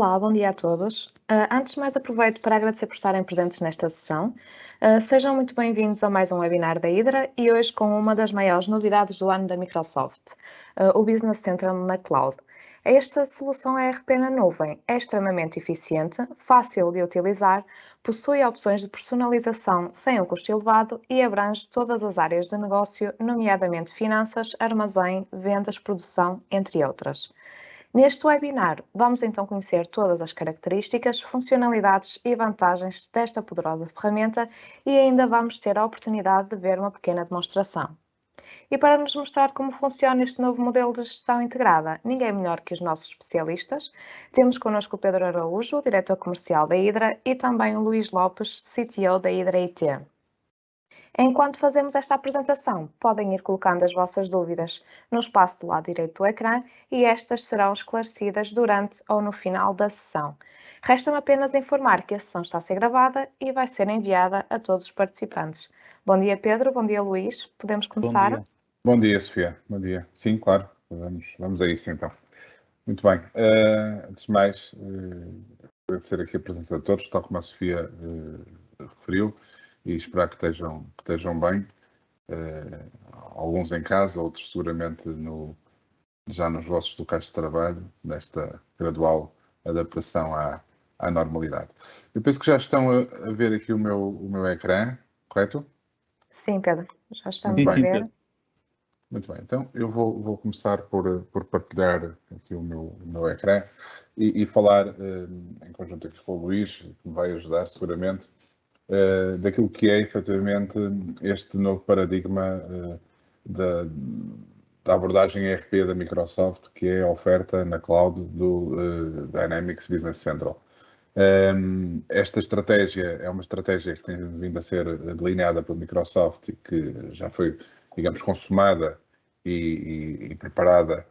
Olá, bom dia a todos. Antes de mais, aproveito para agradecer por estarem presentes nesta sessão. Sejam muito bem-vindos a mais um webinar da Hydra e hoje com uma das maiores novidades do ano da Microsoft, o Business Central na Cloud. Esta solução ERP na nuvem é extremamente eficiente, fácil de utilizar, possui opções de personalização sem um custo elevado e abrange todas as áreas de negócio, nomeadamente finanças, armazém, vendas, produção, entre outras. Neste webinar, vamos então conhecer todas as características, funcionalidades e vantagens desta poderosa ferramenta e ainda vamos ter a oportunidade de ver uma pequena demonstração. E para nos mostrar como funciona este novo modelo de gestão integrada, ninguém melhor que os nossos especialistas. Temos connosco o Pedro Araújo, diretor comercial da Hydra, e também o Luís Lopes, CTO da Hydra IT. Enquanto fazemos esta apresentação, podem ir colocando as vossas dúvidas no espaço do lado direito do ecrã e estas serão esclarecidas durante ou no final da sessão. Resta-me apenas informar que a sessão está a ser gravada e vai ser enviada a todos os participantes. Bom dia, Pedro. Bom dia, Luís. Podemos começar? Bom dia. Bom dia, Sofia. Bom dia. Sim, claro. Vamos a isso, então. Muito bem. Antes de mais, agradecer aqui a presença de todos, tal como a Sofia referiu, e esperar que estejam bem. Alguns em casa, outros seguramente já nos vossos locais de trabalho, nesta gradual adaptação à normalidade. Eu penso que já estão a ver aqui o meu ecrã, correto? Sim, Pedro. Já estamos a ver. Muito bem, então eu vou começar por partilhar aqui o meu ecrã e falar em conjunto aqui com o Luís, que me vai ajudar seguramente, daquilo que é efetivamente este novo paradigma da abordagem ERP da Microsoft, que é a oferta na cloud do Dynamics Business Central. Esta estratégia é uma estratégia que tem vindo a ser delineada pela Microsoft e que já foi, digamos, consumada e preparada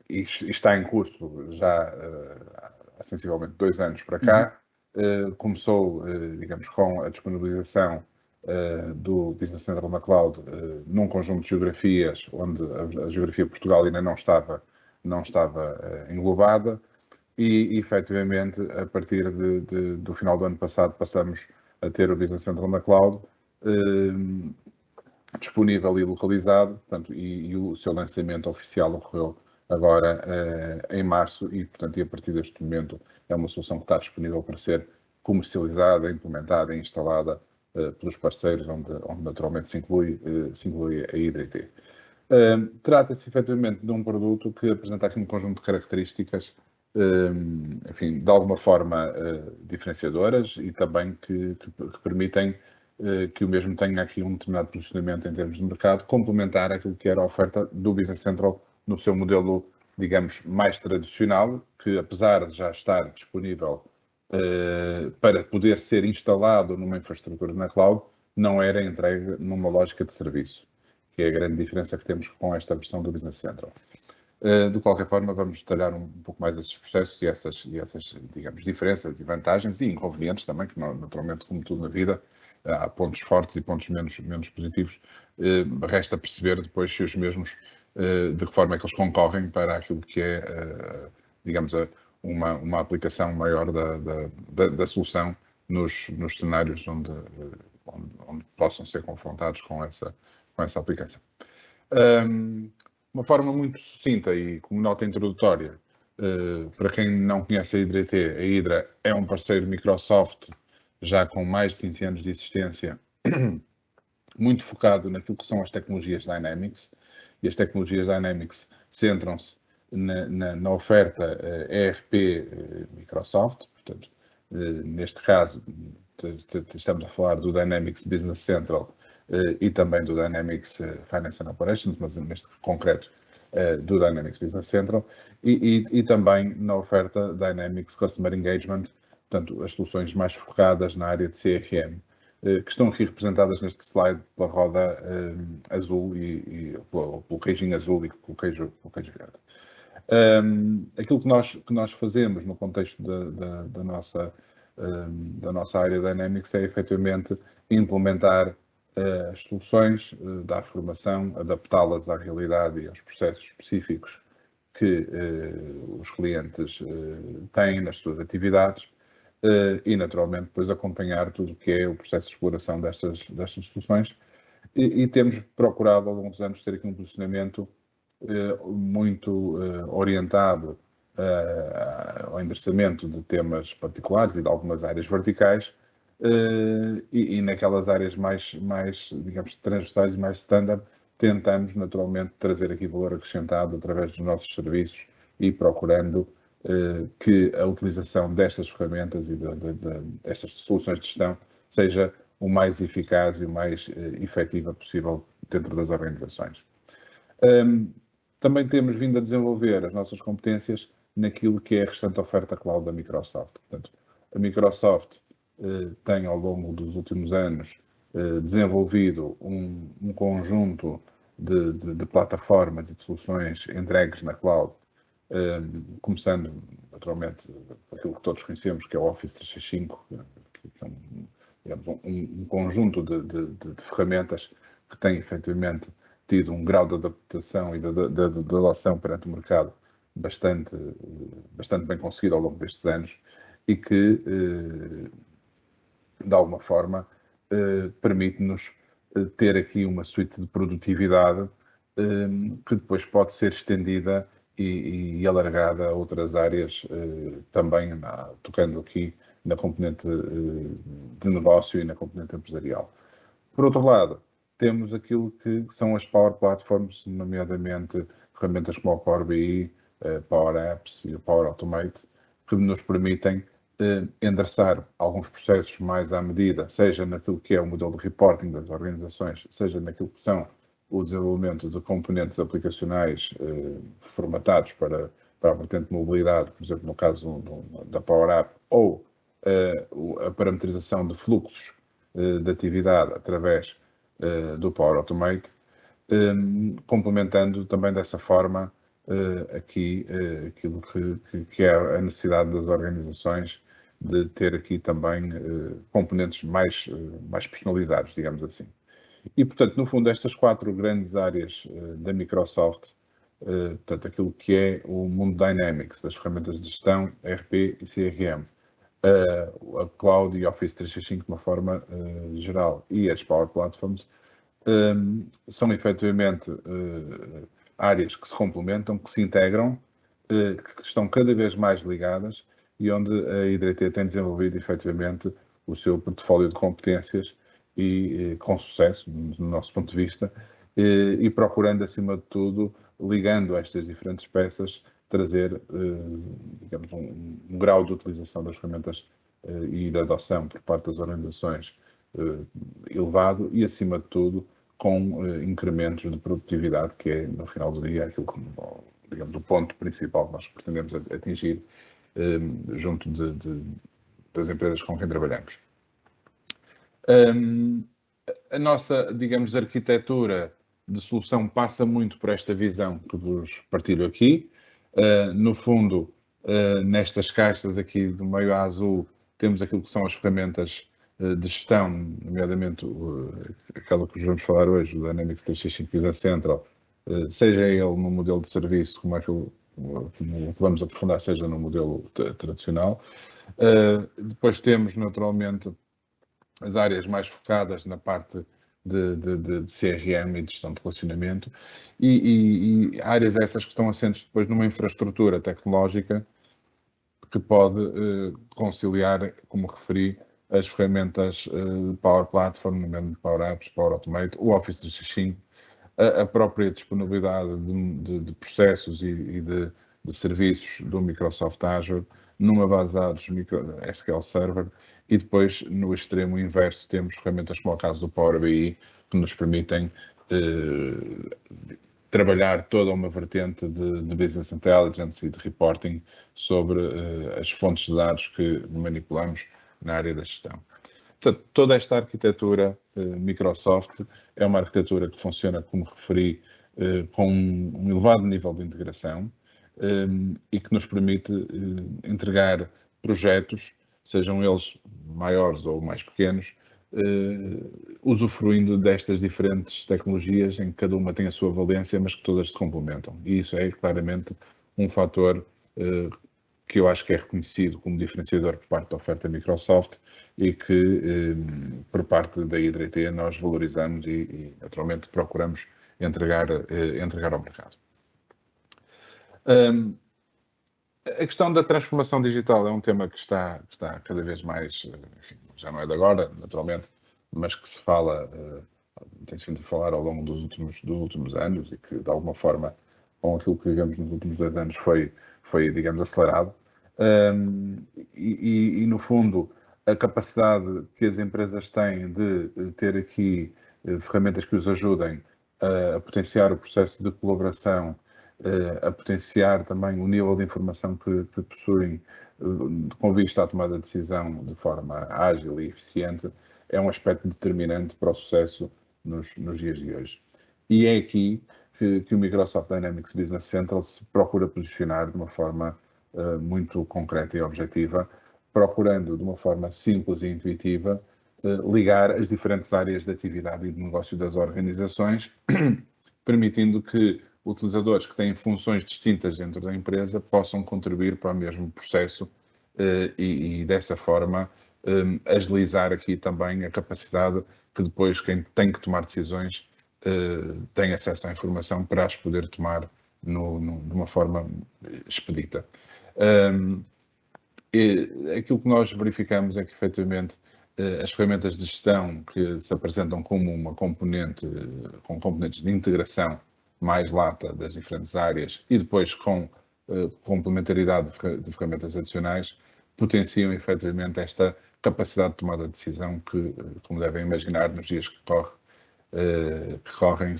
e está em curso já há sensivelmente 2 anos para cá. Começou, digamos, com a disponibilização do Business Central na Cloud num conjunto de geografias onde a geografia Portugal ainda não estava englobada. E, efetivamente, a partir do final do ano passado, passamos a ter o Business Central na Cloud disponível e localizado, portanto, e o seu lançamento oficial ocorreu agora em março e, portanto, a partir deste momento é uma solução que está disponível para ser comercializada, implementada e instalada pelos parceiros, onde naturalmente se inclui a Hydra IT. Trata-se efetivamente de um produto que apresenta aqui um conjunto de características enfim, de alguma forma diferenciadoras e também que permitem que o mesmo tenha aqui um determinado posicionamento em termos de mercado, complementar aquilo que era a oferta do Business Central no seu modelo, digamos, mais tradicional, que apesar de já estar disponível para poder ser instalado numa infraestrutura na cloud, não era entregue numa lógica de serviço, que é a grande diferença que temos com esta versão do Business Central. De qualquer forma, vamos detalhar um pouco mais esses processos e essas, digamos, diferenças e vantagens e inconvenientes também, que naturalmente, como tudo na vida, há pontos fortes e pontos menos positivos. Resta perceber depois se os mesmos, de que forma é que eles concorrem para aquilo que é, digamos, uma aplicação maior da solução nos cenários onde possam ser confrontados com essa aplicação. Uma forma muito sucinta e como nota introdutória, para quem não conhece a Hydra IT, a Hydra é um parceiro Microsoft já com mais de 15 anos de existência, muito focado naquilo que são as tecnologias Dynamics, e as tecnologias Dynamics centram-se na oferta ERP Microsoft, portanto, neste caso estamos a falar do Dynamics Business Central e também do Dynamics Finance and Operations, mas neste concreto do Dynamics Business Central, e também na oferta Dynamics Customer Engagement, portanto, as soluções mais focadas na área de CRM, que estão aqui representadas neste slide pela roda azul e pelo queijinho azul e pelo queijo verde. Aquilo que nós fazemos no contexto da nossa área Dynamics é efetivamente implementar as soluções, dar formação, adaptá-las à realidade e aos processos específicos que os clientes têm nas suas atividades e, naturalmente, depois acompanhar tudo o que é o processo de exploração destas soluções. E temos procurado, ao longo dos anos, ter aqui um posicionamento muito orientado ao endereçamento de temas particulares e de algumas áreas verticais e naquelas áreas mais, digamos, transversais, mais standard, tentamos naturalmente trazer aqui valor acrescentado através dos nossos serviços e procurando que a utilização destas ferramentas e destas soluções de gestão seja o mais eficaz e o mais efetiva possível dentro das organizações. Também temos vindo a desenvolver as nossas competências naquilo que é a restante oferta cloud da Microsoft. Portanto, a Microsoft tem, ao longo dos últimos anos, desenvolvido um conjunto de plataformas e de soluções entregues na cloud, começando, naturalmente, por aquilo que todos conhecemos, que é o Office 365, que é um conjunto de ferramentas que tem, efetivamente, tido um grau de adaptação e de adoção perante o mercado bastante bem conseguido ao longo destes anos e que, de alguma forma, permite-nos ter aqui uma suite de produtividade que depois pode ser estendida e alargada a outras áreas também, tocando aqui na componente de negócio e na componente empresarial. Por outro lado, temos aquilo que são as Power Platforms, nomeadamente ferramentas como o Power BI, Power Apps e o Power Automate, que nos permitem endereçar alguns processos mais à medida, seja naquilo que é o modelo de reporting das organizações, seja naquilo que são o desenvolvimento de componentes aplicacionais formatados para a vertente de mobilidade, por exemplo, no caso da Power App, ou a parametrização de fluxos de atividade através do Power Automate, complementando também dessa forma aqui aquilo que é a necessidade das organizações de ter aqui também componentes mais personalizados, digamos assim. E, portanto, no fundo, estas 4 grandes áreas da Microsoft, portanto, aquilo que é o mundo Dynamics, das ferramentas de gestão, ERP e CRM, a Cloud e Office 365 de uma forma geral e as Power Platforms, são efetivamente áreas que se complementam, que se integram, que estão cada vez mais ligadas e onde a Hidreité tem desenvolvido efetivamente o seu portfólio de competências e com sucesso, do nosso ponto de vista, e procurando, acima de tudo, ligando estas diferentes peças, trazer, digamos, um grau de utilização das ferramentas e de adoção por parte das organizações elevado e, acima de tudo, com incrementos de produtividade, que é, no final do dia, aquilo que, digamos, o ponto principal que nós pretendemos atingir junto das empresas com quem trabalhamos. A nossa, digamos, arquitetura de solução passa muito por esta visão que vos partilho aqui. No fundo, nestas caixas aqui do meio azul, temos aquilo que são as ferramentas de gestão, nomeadamente aquela que vamos falar hoje, o Dynamics 365 Business Central, seja ele no modelo de serviço, como vamos aprofundar, seja no modelo tradicional. Depois temos, naturalmente, as áreas mais focadas na parte de CRM e de gestão de relacionamento e áreas essas que estão assentes depois numa infraestrutura tecnológica que pode conciliar, como referi, as ferramentas Power Platform, nomeadamente Power Apps, Power Automate, o Office 365, a própria disponibilidade de processos e de serviços do Microsoft Azure numa base de dados SQL Server e depois, no extremo inverso, temos ferramentas como o caso do Power BI, que nos permitem trabalhar toda uma vertente de Business Intelligence e de reporting sobre as fontes de dados que manipulamos na área da gestão. Portanto, toda esta arquitetura Microsoft é uma arquitetura que funciona, como referi, com um elevado nível de integração e que nos permite entregar projetos, sejam eles maiores ou mais pequenos, usufruindo destas diferentes tecnologias em que cada uma tem a sua valência, mas que todas se complementam. E isso é claramente um fator que eu acho que é reconhecido como diferenciador por parte da oferta Microsoft e que, por parte da Hydra IT, nós valorizamos e naturalmente procuramos entregar ao mercado. A questão da transformação digital é um tema que está cada vez mais, enfim, já não é de agora, naturalmente, mas que se fala, tem-se vindo a falar ao longo dos últimos anos e que, de alguma forma, com aquilo que vivemos nos últimos 2 anos, foi digamos, acelerado. E, no fundo, a capacidade que as empresas têm de ter aqui ferramentas que os ajudem a potenciar o processo de colaboração, a potenciar também o nível de informação que possuem com vista à tomada de decisão de forma ágil e eficiente, é um aspecto determinante para o sucesso nos dias de hoje. E é aqui que o Microsoft Dynamics Business Central se procura posicionar de uma forma muito concreta e objetiva, procurando de uma forma simples e intuitiva ligar as diferentes áreas de atividade e de negócio das organizações, permitindo que utilizadores que têm funções distintas dentro da empresa possam contribuir para o mesmo processo e dessa forma agilizar aqui também a capacidade que depois quem tem que tomar decisões tem acesso à informação para as poder tomar de uma forma expedita. Aquilo que nós verificamos é que, efetivamente, as ferramentas de gestão que se apresentam como uma componente, com componentes de integração mais lata das diferentes áreas e depois com complementaridade de ferramentas adicionais, potenciam efetivamente esta capacidade de tomada de decisão que, como devem imaginar, nos dias que correm,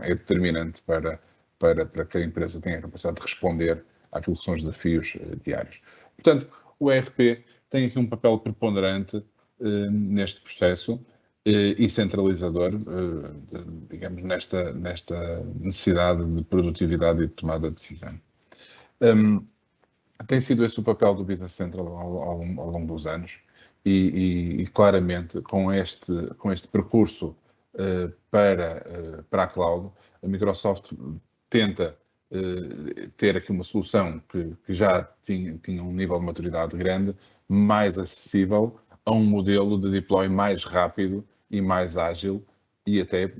é determinante para que a empresa tenha a capacidade de responder àquilo que são os desafios diários. Portanto, o ERP tem aqui um papel preponderante neste processo e centralizador, digamos, nesta necessidade de produtividade e de tomada de decisão. Tem sido esse o papel do Business Central ao longo dos anos e claramente com este percurso para a cloud, a Microsoft tenta ter aqui uma solução que já tinha um nível de maturidade grande, mais acessível a um modelo de deploy mais rápido e mais ágil e até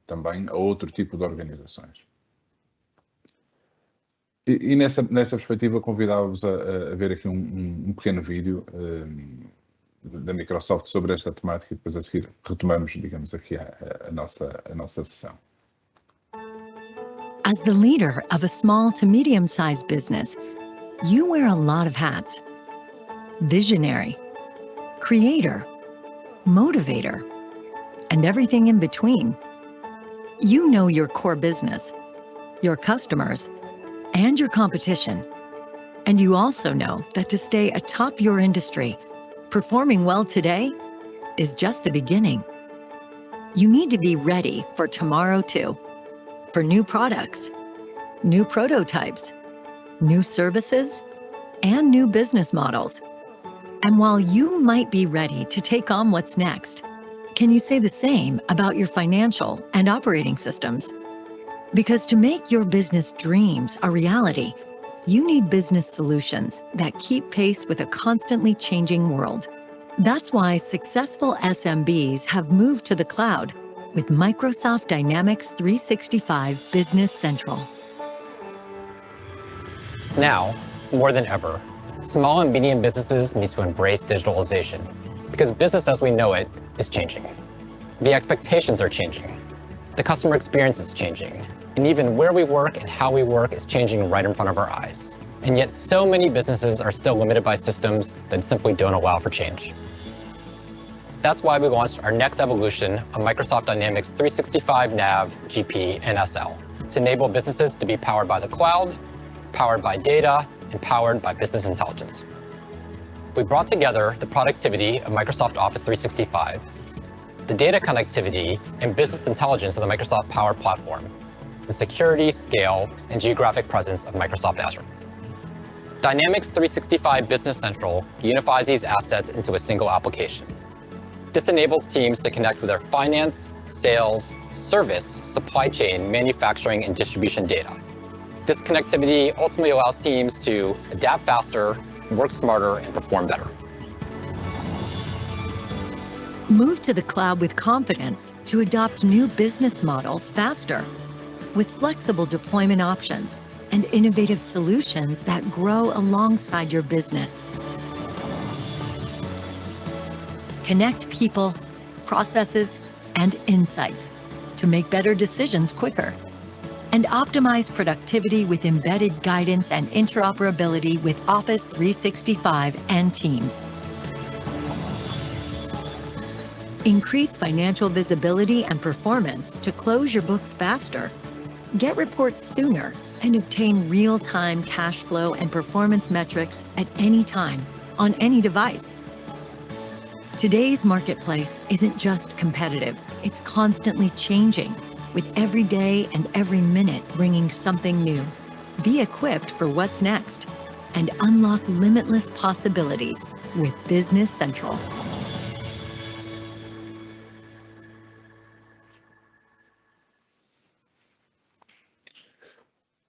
também a outro tipo de organizações. E nessa perspectiva convidava-vos a ver aqui um pequeno vídeo da Microsoft sobre esta temática e depois a seguir retomamos, digamos, aqui a nossa sessão. As the leader of a small to medium-sized business, you wear a lot of hats. Visionary, creator, motivator, and everything in between. You know your core business, your customers, and your competition. And you also know that to stay atop your industry, performing well today is just the beginning. You need to be ready for tomorrow too. For new products, new prototypes, new services, and new business models. And while you might be ready to take on what's next, can you say the same about your financial and operating systems? Because to make your business dreams a reality, you need business solutions that keep pace with a constantly changing world. That's why successful SMBs have moved to the cloud with Microsoft Dynamics 365 Business Central. Now, more than ever, small and medium businesses need to embrace digitalization because business as we know it is changing. The expectations are changing. The customer experience is changing. And even where we work and how we work is changing right in front of our eyes. And yet so many businesses are still limited by systems that simply don't allow for change. That's why we launched our next evolution of Microsoft Dynamics 365 Nav, GP, and SL to enable businesses to be powered by the cloud, powered by data, and powered by business intelligence. We brought together the productivity of Microsoft Office 365, the data connectivity and business intelligence of the Microsoft Power Platform, the security, scale, and geographic presence of Microsoft Azure. Dynamics 365 Business Central unifies these assets into a single application. This enables teams to connect with their finance, sales, service, supply chain, manufacturing, and distribution data. This connectivity ultimately allows teams to adapt faster, work smarter, and perform better. Move to the cloud with confidence to adopt new business models faster, with flexible deployment options and innovative solutions that grow alongside your business. Connect people, processes, and insights to make better decisions quicker, and optimize productivity with embedded guidance and interoperability with Office 365 and Teams. Increase financial visibility and performance to close your books faster, get reports sooner, and obtain real-time cash flow and performance metrics at any time, on any device. Today's marketplace isn't just competitive, it's constantly changing, with every day and every minute bringing something new. Be equipped for what's next and unlock limitless possibilities with Business Central.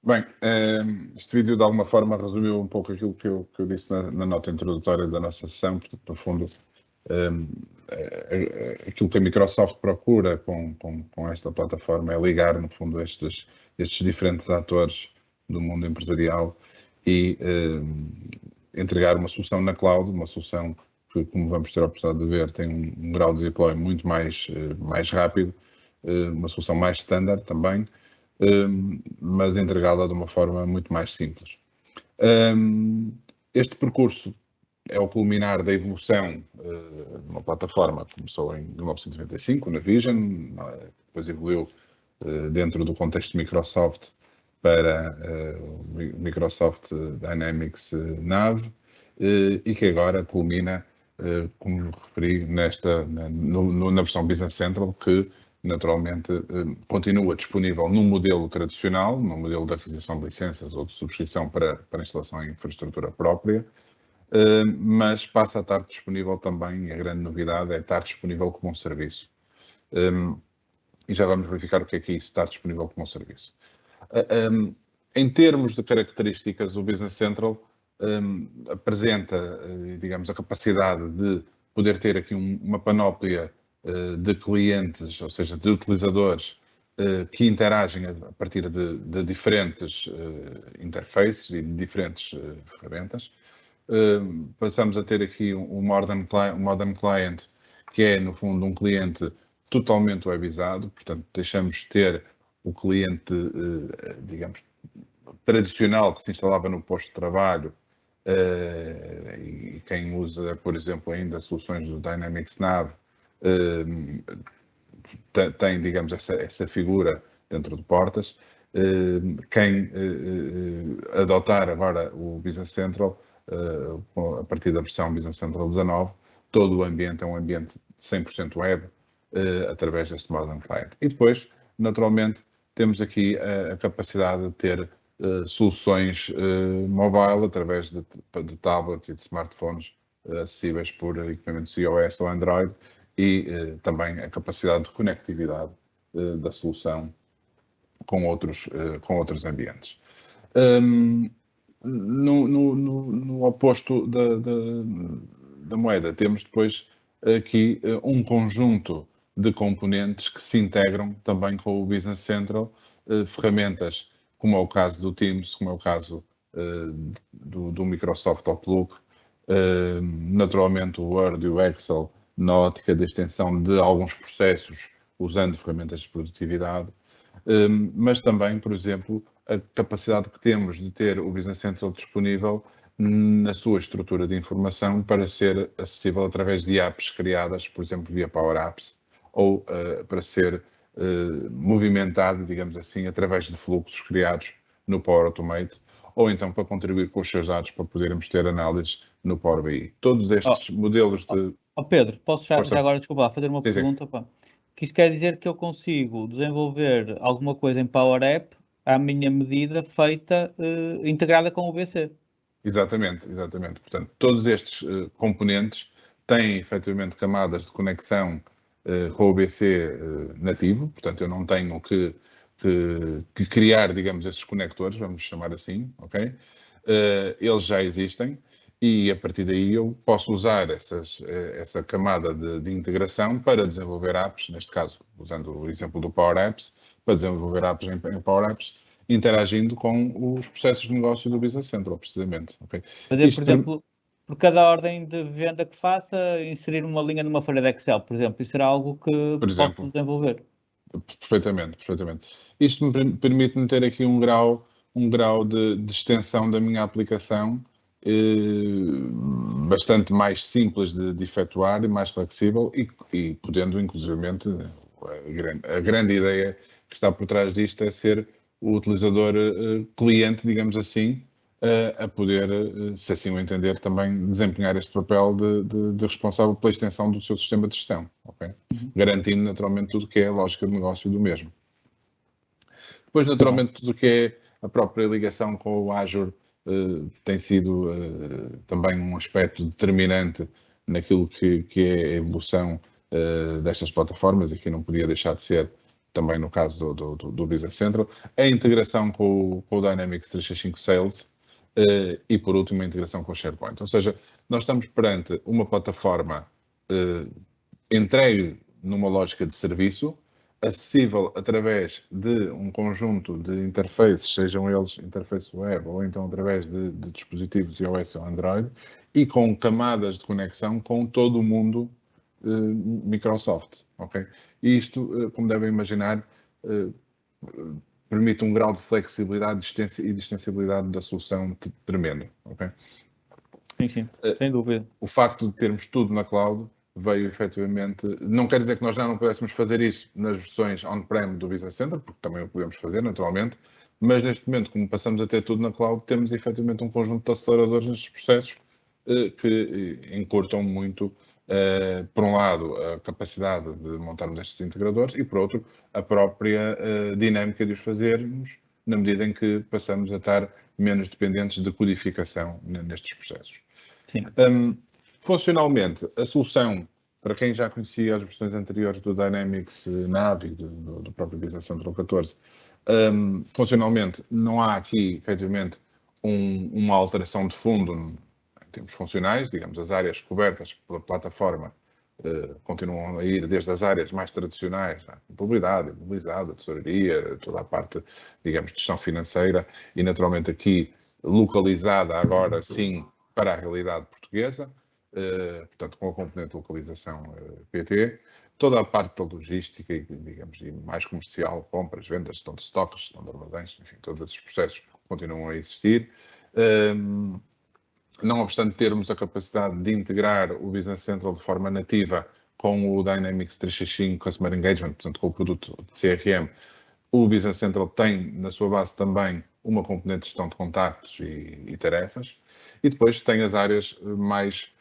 Bem, este vídeo de alguma forma resumiu um pouco aquilo que eu disse na nota introdutória da nossa sessão. Portanto, no fundo, aquilo que a Microsoft procura com esta plataforma é ligar, no fundo, estes diferentes atores do mundo empresarial e entregar uma solução na cloud, uma solução que, como vamos ter a oportunidade de ver, tem um grau de deploy muito mais rápido, uma solução mais standard também, mas entregá-la de uma forma muito mais simples. Este percurso é o culminar da evolução de uma plataforma que começou em 1995, na Vision, depois evoluiu dentro do contexto de Microsoft para o Microsoft Dynamics Nav e que agora culmina, como referi, na versão Business Central, que naturalmente continua disponível num modelo tradicional, num modelo de aquisição de licenças ou de subscrição para instalação em infraestrutura própria, mas passa a estar disponível também, a grande novidade é estar disponível como um serviço. E já vamos verificar o que é isso, estar disponível como um serviço. Em termos de características, o Business Central apresenta, digamos, a capacidade de poder ter aqui uma panóplia de clientes, ou seja, de utilizadores que interagem a partir de diferentes interfaces e de diferentes ferramentas. Passamos a ter aqui um modern client, que é, no fundo, um cliente totalmente webizado, portanto, deixamos de ter o cliente, digamos, tradicional que se instalava no posto de trabalho e quem usa, por exemplo, ainda soluções do Dynamics Nav, tem, digamos, essa figura dentro de portas. Quem adotar agora o Business Central, a partir da versão Business Central 19, todo o ambiente é um ambiente 100% web, através deste Modern Client. E depois, naturalmente, temos aqui a capacidade de ter soluções mobile através de tablets e de smartphones acessíveis por equipamentos iOS ou Android e também a capacidade de conectividade da solução com outros ambientes. No oposto da moeda, temos depois aqui um conjunto de componentes que se integram também com o Business Central, ferramentas como é o caso do Teams, como é o caso do Microsoft Outlook, naturalmente o Word e o Excel na ótica da extensão de alguns processos usando ferramentas de produtividade, mas também, por exemplo, a capacidade que temos de ter o Business Central disponível na sua estrutura de informação para ser acessível através de apps criadas, por exemplo, via Power Apps, ou para ser movimentado, digamos assim, através de fluxos criados no Power Automate, ou então para contribuir com os seus dados para podermos ter análises no Power BI. Todos estes modelos de... Pedro, posso já agora, desculpa, fazer uma pergunta? Sim. Que isso quer dizer que eu consigo desenvolver alguma coisa em Power App à minha medida, feita, integrada com o BC. Exatamente. Portanto, todos estes componentes têm efetivamente camadas de conexão com o BC nativo, portanto eu não tenho que que criar, digamos, esses conectores, vamos chamar assim, ok? Eles já existem e a partir daí eu posso usar essa camada de integração para desenvolver apps, neste caso, usando o exemplo do Power Apps, para desenvolver apps em Power Apps, interagindo com os processos de negócio do Business Central, precisamente. Okay? Fazer, por exemplo, por cada ordem de venda que faça, inserir uma linha numa folha de Excel, por exemplo, isso será algo que posso desenvolver. Perfeitamente. Isto me permite-me ter aqui um grau de extensão da minha aplicação bastante mais simples de efetuar e mais flexível e podendo, inclusivamente, a grande ideia que está por trás disto é ser o utilizador cliente, digamos assim, a poder, se assim o entender, também desempenhar este papel de responsável pela extensão do seu sistema de gestão, okay? Garantindo naturalmente tudo que é a lógica de negócio do mesmo. Depois, naturalmente, tudo que é a própria ligação com o Azure tem sido também um aspecto determinante naquilo que é a evolução destas plataformas e que não podia deixar de ser também no caso do Business Central. A integração com o Dynamics 365 Sales e, por último, a integração com o SharePoint. Ou seja, nós estamos perante uma plataforma entregue numa lógica de serviço, acessível através de um conjunto de interfaces, sejam eles interface web ou então através de dispositivos iOS ou Android, e com camadas de conexão com todo o mundo Microsoft. Okay? E isto, como devem imaginar, permite um grau de flexibilidade e de extensibilidade da solução tremendo. Okay? Sim, sem dúvida. O facto de termos tudo na cloud veio efetivamente, não quer dizer que nós já não pudéssemos fazer isso nas versões on-prem do Business Center, porque também o podemos fazer naturalmente, mas neste momento, como passamos a ter tudo na cloud, temos efetivamente um conjunto de aceleradores nestes processos que encurtam muito, por um lado, a capacidade de montarmos estes integradores e, por outro, a própria dinâmica de os fazermos, na medida em que passamos a estar menos dependentes de codificação nestes processos. Sim. Funcionalmente, a solução, para quem já conhecia as versões anteriores do Dynamics Navi, do próprio Business Central 14, funcionalmente não há aqui, efetivamente, uma alteração de fundo em termos funcionais, digamos, as áreas cobertas pela plataforma continuam a ir desde as áreas mais tradicionais, a contabilidade, imobilizada, tesouraria, toda a parte, digamos, de gestão financeira e, naturalmente, aqui localizada agora, sim, para a realidade portuguesa, portanto, com a componente de localização PT, toda a parte da logística e, digamos, e mais comercial, compras, vendas, gestão de estoques, gestão de armazéns, enfim, todos esses processos continuam a existir. Não obstante termos a capacidade de integrar o Business Central de forma nativa com o Dynamics 365 Customer Engagement, portanto, com o produto de CRM, o Business Central tem na sua base também uma componente de gestão de contactos e tarefas, e depois tem as áreas mais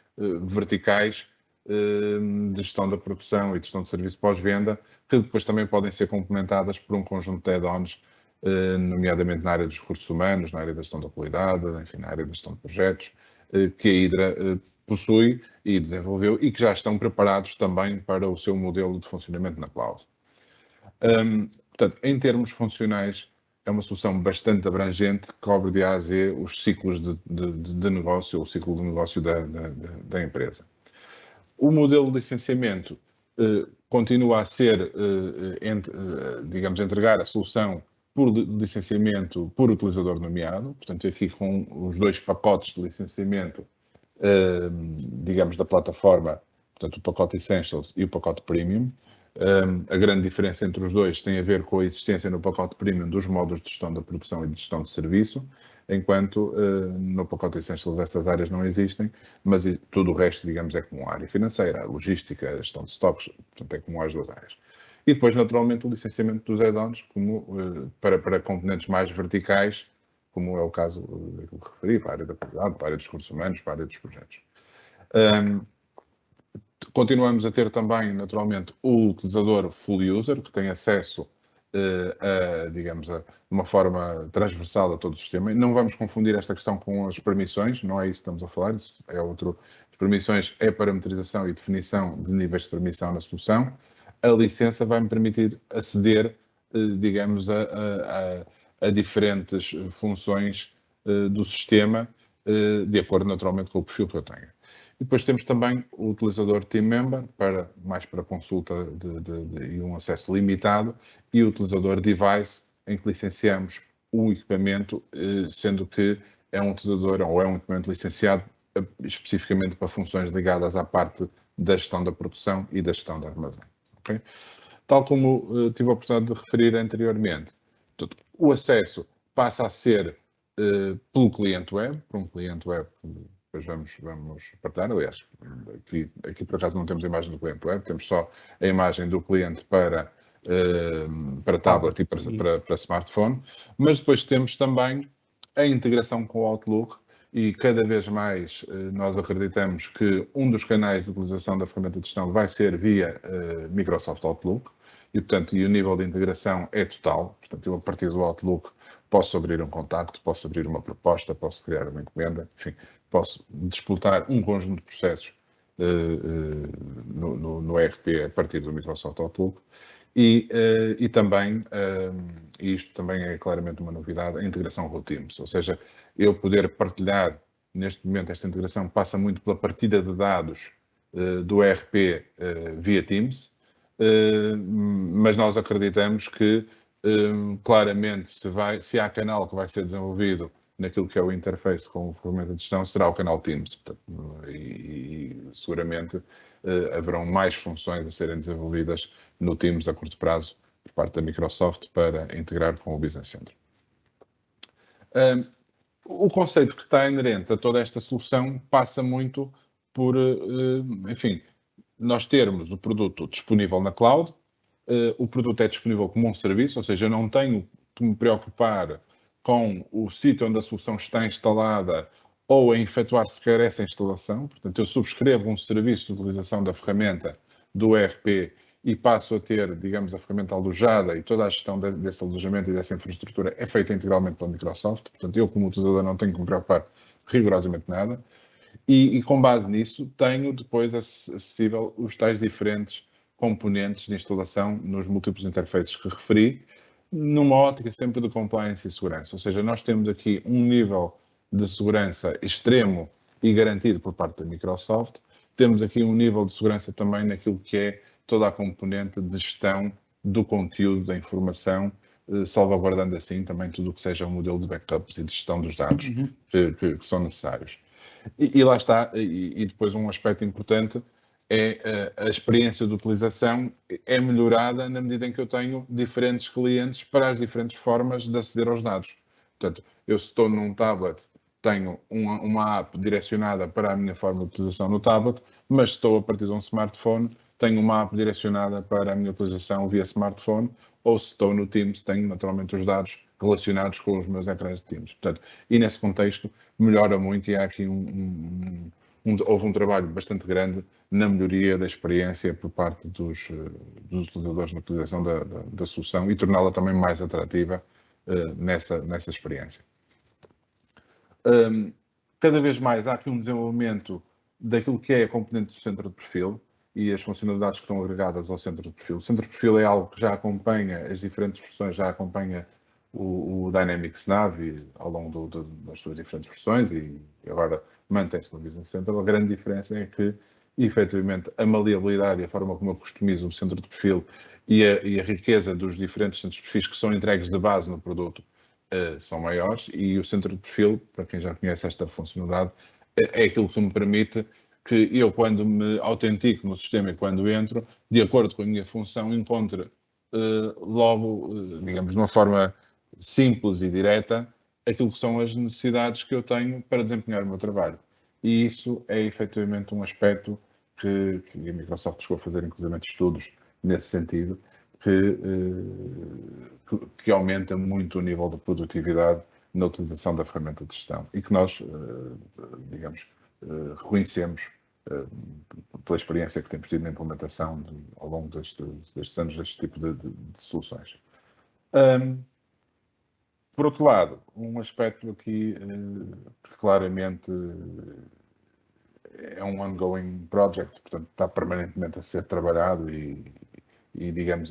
verticais de gestão da produção e de gestão de serviço pós-venda, que depois também podem ser complementadas por um conjunto de add-ons, nomeadamente na área dos recursos humanos, na área da gestão da qualidade, enfim, na área da gestão de projetos, que a Hydra possui e desenvolveu e que já estão preparados também para o seu modelo de funcionamento na cloud. Portanto, em termos funcionais, é uma solução bastante abrangente, que cobre de A a Z os ciclos de negócio, o ciclo de negócio da empresa. O modelo de licenciamento continua a ser, digamos, entregar a solução por licenciamento por utilizador nomeado, portanto, aqui com os dois pacotes de licenciamento, digamos, da plataforma, portanto, o pacote Essentials e o pacote Premium. A grande diferença entre os dois tem a ver com a existência no pacote Premium dos modos de gestão da produção e de gestão de serviço, enquanto no pacote Essentials essas áreas não existem, mas tudo o resto, digamos, é comum. A área financeira, a logística, a gestão de estoques, portanto, é comum às duas áreas. E depois, naturalmente, o licenciamento dos add-ons para componentes mais verticais, como é o caso daquilo que referi, para a área da qualidade, para a área dos recursos humanos, para a área dos projetos. Continuamos a ter também, naturalmente, o utilizador full user, que tem acesso digamos, de uma forma transversal a todo o sistema. Não vamos confundir esta questão com as permissões, não é isso que estamos a falar, isso é outro. As permissões é parametrização e definição de níveis de permissão na solução. A licença vai-me permitir aceder digamos, a diferentes funções do sistema, de acordo naturalmente com o perfil que eu tenho. E depois temos também o utilizador Team Member, mais para consulta e um acesso limitado, e o utilizador Device, em que licenciamos o equipamento, sendo que é um utilizador ou é um equipamento licenciado especificamente para funções ligadas à parte da gestão da produção e da gestão do armazém. Okay? Tal como tive a oportunidade de referir anteriormente, o acesso passa a ser pelo cliente web, por um cliente web que depois vamos partilhar. Aliás, aqui por acaso não temos a imagem do cliente web, temos só a imagem do cliente para tablet e para smartphone, mas depois temos também a integração com o Outlook e cada vez mais nós acreditamos que um dos canais de utilização da ferramenta de gestão vai ser via Microsoft Outlook e, portanto, o nível de integração é total. Portanto, eu a partir do Outlook posso abrir um contacto, posso abrir uma proposta, posso criar uma encomenda, enfim, posso disputar um conjunto de processos no ERP a partir do Microsoft Outlook. E também, isto também é claramente uma novidade, a integração com o Teams, ou seja, eu poder partilhar, neste momento esta integração passa muito pela partilha de dados do ERP via Teams, mas nós acreditamos que claramente se há canal que vai ser desenvolvido naquilo que é o interface com a ferramenta de gestão, será o canal Teams. E seguramente haverão mais funções a serem desenvolvidas no Teams a curto prazo por parte da Microsoft para integrar com o Business Central. O conceito que está inerente a toda esta solução passa muito por, enfim, nós termos o produto disponível na cloud, o produto é disponível como um serviço, ou seja, eu não tenho que me preocupar com o sítio onde a solução está instalada ou a efetuar sequer essa instalação. Portanto, eu subscrevo um serviço de utilização da ferramenta do ERP e passo a ter, digamos, a ferramenta alojada e toda a gestão desse alojamento e dessa infraestrutura é feita integralmente pela Microsoft. Portanto, eu como utilizador não tenho que me preocupar rigorosamente nada. E com base nisso, tenho depois acessível os tais diferentes componentes de instalação nos múltiplos interfaces que referi, numa ótica sempre de compliance e segurança. Ou seja, nós temos aqui um nível de segurança extremo e garantido por parte da Microsoft. Temos aqui um nível de segurança também naquilo que é toda a componente de gestão do conteúdo da informação, salvaguardando assim também tudo o que seja o modelo de backups e de gestão dos dados que são necessários. E lá está, e depois um aspecto importante é a experiência de utilização é melhorada na medida em que eu tenho diferentes clientes para as diferentes formas de aceder aos dados. Portanto, eu se estou num tablet, tenho uma app direcionada para a minha forma de utilização no tablet, mas se estou a partir de um smartphone, tenho uma app direcionada para a minha utilização via smartphone, ou se estou no Teams, tenho naturalmente os dados relacionados com os meus ecrãs de Teams. Portanto, e nesse contexto melhora muito e há aqui houve um trabalho bastante grande na melhoria da experiência por parte dos utilizadores na utilização da solução e torná-la também mais atrativa nessa experiência. Cada vez mais há aqui um desenvolvimento daquilo que é a componente do centro de perfil e as funcionalidades que estão agregadas ao centro de perfil. O centro de perfil é algo que já acompanha as diferentes versões, já acompanha o Dynamics Nav ao longo das suas diferentes versões e agora mantém-se no Business Central. A grande diferença é que, efetivamente, a maleabilidade e a forma como eu customizo o centro de perfil e a riqueza dos diferentes centros de perfis que são entregues de base no produto são maiores e o centro de perfil, para quem já conhece esta funcionalidade, é aquilo que me permite que eu, quando me autentico no sistema e quando entro, de acordo com a minha função, encontre logo, digamos, de uma forma simples e direta, aquilo que são as necessidades que eu tenho para desempenhar o meu trabalho. E isso é efetivamente um aspecto que a Microsoft chegou a fazer, inclusive, estudos nesse sentido, que aumenta muito o nível de produtividade na utilização da ferramenta de gestão e que nós, digamos, reconhecemos pela experiência que temos tido na implementação ao longo destes anos deste tipo de soluções. Por outro lado, um aspecto aqui que claramente é um ongoing project, portanto está permanentemente a ser trabalhado e digamos,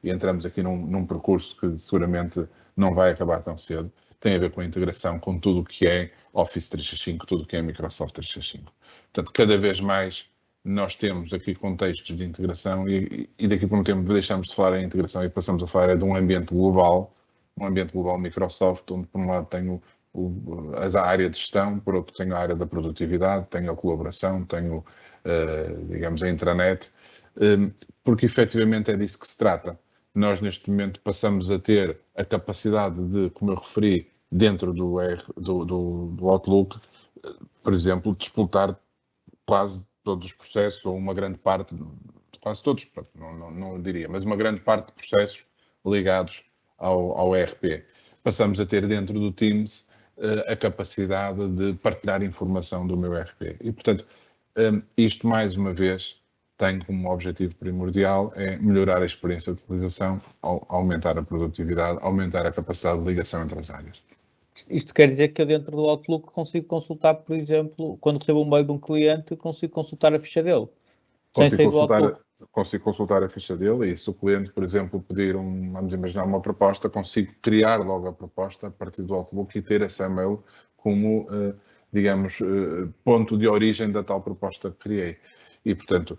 entramos aqui num percurso que seguramente não vai acabar tão cedo, tem a ver com a integração com tudo o que é Office 365, tudo o que é Microsoft 365. Portanto, cada vez mais nós temos aqui contextos de integração e daqui por um tempo deixamos de falar em integração e passamos a falar de um ambiente global Microsoft, onde por um lado tenho a área de gestão, por outro tenho a área da produtividade, tenho a colaboração, tenho, digamos, a intranet, porque efetivamente é disso que se trata. Nós neste momento passamos a ter a capacidade de, como eu referi, dentro do Outlook, por exemplo, de explotar quase todos os processos, ou uma grande parte, quase todos, não diria, mas uma grande parte de processos ligados ao ERP. Passamos a ter dentro do Teams a capacidade de partilhar informação do meu ERP. E, portanto, isto, mais uma vez, tem como objetivo primordial é melhorar a experiência de utilização, aumentar a produtividade, aumentar a capacidade de ligação entre as áreas. Isto quer dizer que eu dentro do Outlook consigo consultar, por exemplo, quando recebo um mail de um cliente, consigo consultar a ficha dele. Consigo consultar a ficha dele e se o cliente, por exemplo, pedir vamos imaginar uma proposta, consigo criar logo a proposta a partir do Outlook e ter esse e-mail como, digamos, ponto de origem da tal proposta que criei. E, portanto,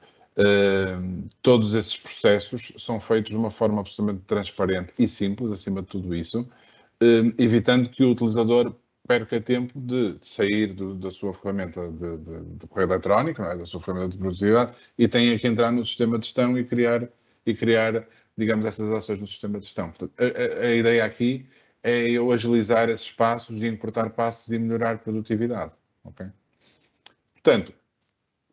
todos esses processos são feitos de uma forma absolutamente transparente e simples, acima de tudo isso, evitando que o utilizador perca tempo de sair da sua ferramenta de correio eletrónico, não é? Da sua ferramenta de produtividade, e tenha que entrar no sistema de gestão e criar, digamos, essas ações no sistema de gestão. Portanto, a ideia aqui é eu agilizar esses passos e encurtar passos e melhorar a produtividade. Okay? Portanto,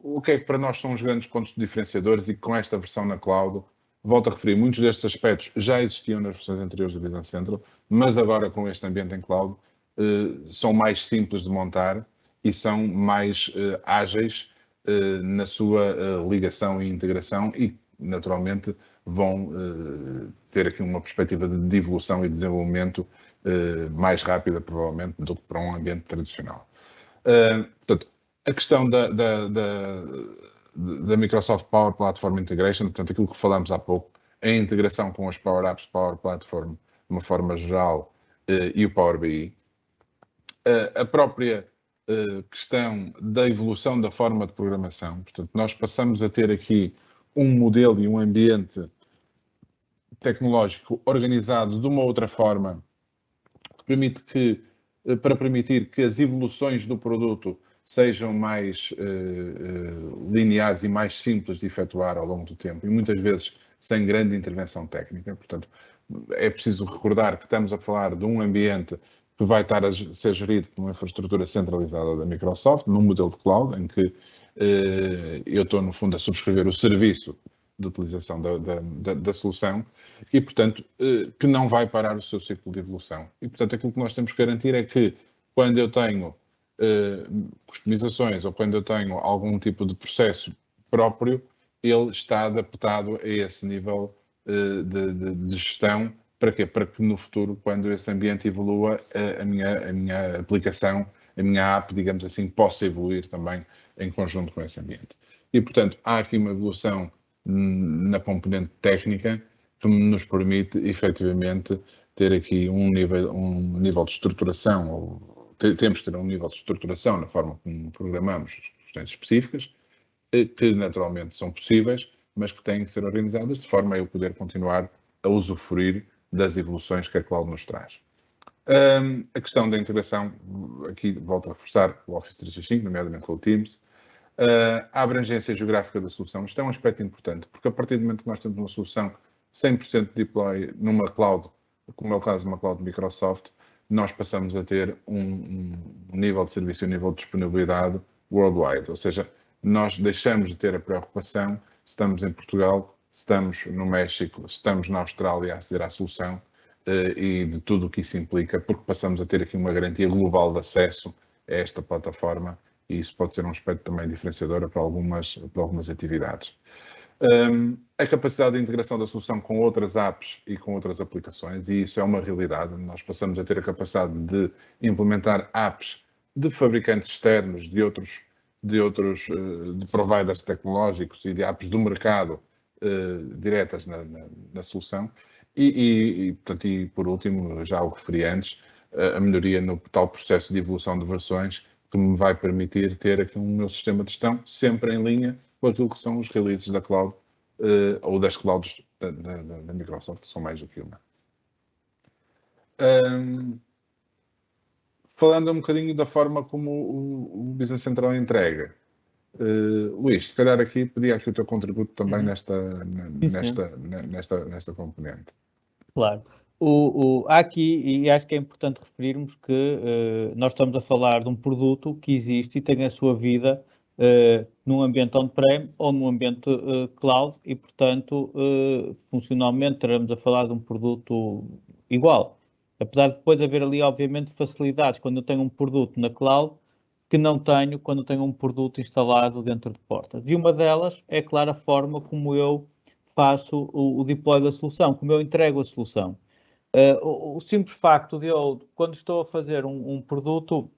o que é que para nós são os grandes pontos diferenciadores e com esta versão na cloud, volto a referir, muitos destes aspectos já existiam nas versões anteriores do Business Central, mas agora com este ambiente em cloud, são mais simples de montar e são mais ágeis na sua ligação e integração e, naturalmente, vão ter aqui uma perspectiva de evolução e desenvolvimento mais rápida, provavelmente, do que para um ambiente tradicional. Portanto, a questão da Microsoft Power Platform Integration, portanto, aquilo que falámos há pouco, a integração com as Power Apps, Power Platform, de uma forma geral, e o Power BI, a própria questão da evolução da forma de programação. Portanto, nós passamos a ter aqui um modelo e um ambiente tecnológico organizado de uma outra forma, para permitir que as evoluções do produto sejam mais lineares e mais simples de efetuar ao longo do tempo e muitas vezes sem grande intervenção técnica. Portanto, é preciso recordar que estamos a falar de um ambiente que vai estar a ser gerido por uma infraestrutura centralizada da Microsoft, num modelo de cloud, em que eu estou, no fundo, a subscrever o serviço de utilização da solução e, portanto, que não vai parar o seu ciclo de evolução. E, portanto, aquilo que nós temos que garantir é que, quando eu tenho customizações ou quando eu tenho algum tipo de processo próprio, ele está adaptado a esse nível de gestão. Para quê? Para que no futuro, quando esse ambiente evolua, a minha aplicação, a minha app, digamos assim, possa evoluir também em conjunto com esse ambiente. E, portanto, há aqui uma evolução na componente técnica que nos permite, efetivamente, ter aqui um nível de estruturação, ou temos que ter um nível de estruturação na forma como programamos as questões específicas, que naturalmente são possíveis, mas que têm que ser organizadas de forma a eu poder continuar a usufruir das evoluções que a cloud nos traz. A questão da integração, aqui volto a reforçar o Office 365, nomeadamente com o Teams. A abrangência geográfica da solução, isto é um aspecto importante, porque a partir do momento que nós temos uma solução 100% deploy numa cloud, como é o caso de uma cloud Microsoft, nós passamos a ter um nível de serviço e um nível de disponibilidade worldwide, ou seja, nós deixamos de ter a preocupação se estamos em Portugal, se estamos no México, se estamos na Austrália a aceder à solução e de tudo o que isso implica, porque passamos a ter aqui uma garantia global de acesso a esta plataforma e isso pode ser um aspecto também diferenciador para algumas atividades. A capacidade de integração da solução com outras apps e com outras aplicações, e isso é uma realidade. Nós passamos a ter a capacidade de implementar apps de fabricantes externos, de providers tecnológicos e de apps do mercado diretas na solução. Portanto, e por último, já o referi antes, a melhoria no tal processo de evolução de versões que me vai permitir ter aqui um meu sistema de gestão sempre em linha com aquilo que são os releases da cloud ou das clouds da Microsoft, que são mais do que uma. Falando um bocadinho da forma como o Business Central entrega, Luís, se calhar aqui pedia aqui o teu contributo também nesta componente. Claro. Há aqui, e acho que é importante referirmos que nós estamos a falar de um produto que existe e tem a sua vida num ambiente on-prem ou num ambiente cloud e, portanto, funcionalmente estaremos a falar de um produto igual. Apesar de depois haver ali, obviamente, facilidades quando eu tenho um produto na cloud que não tenho quando eu tenho um produto instalado dentro de portas. E uma delas é, claro, a forma como eu faço o deploy da solução, como eu entrego a solução. O simples facto de eu, quando estou a fazer um produto,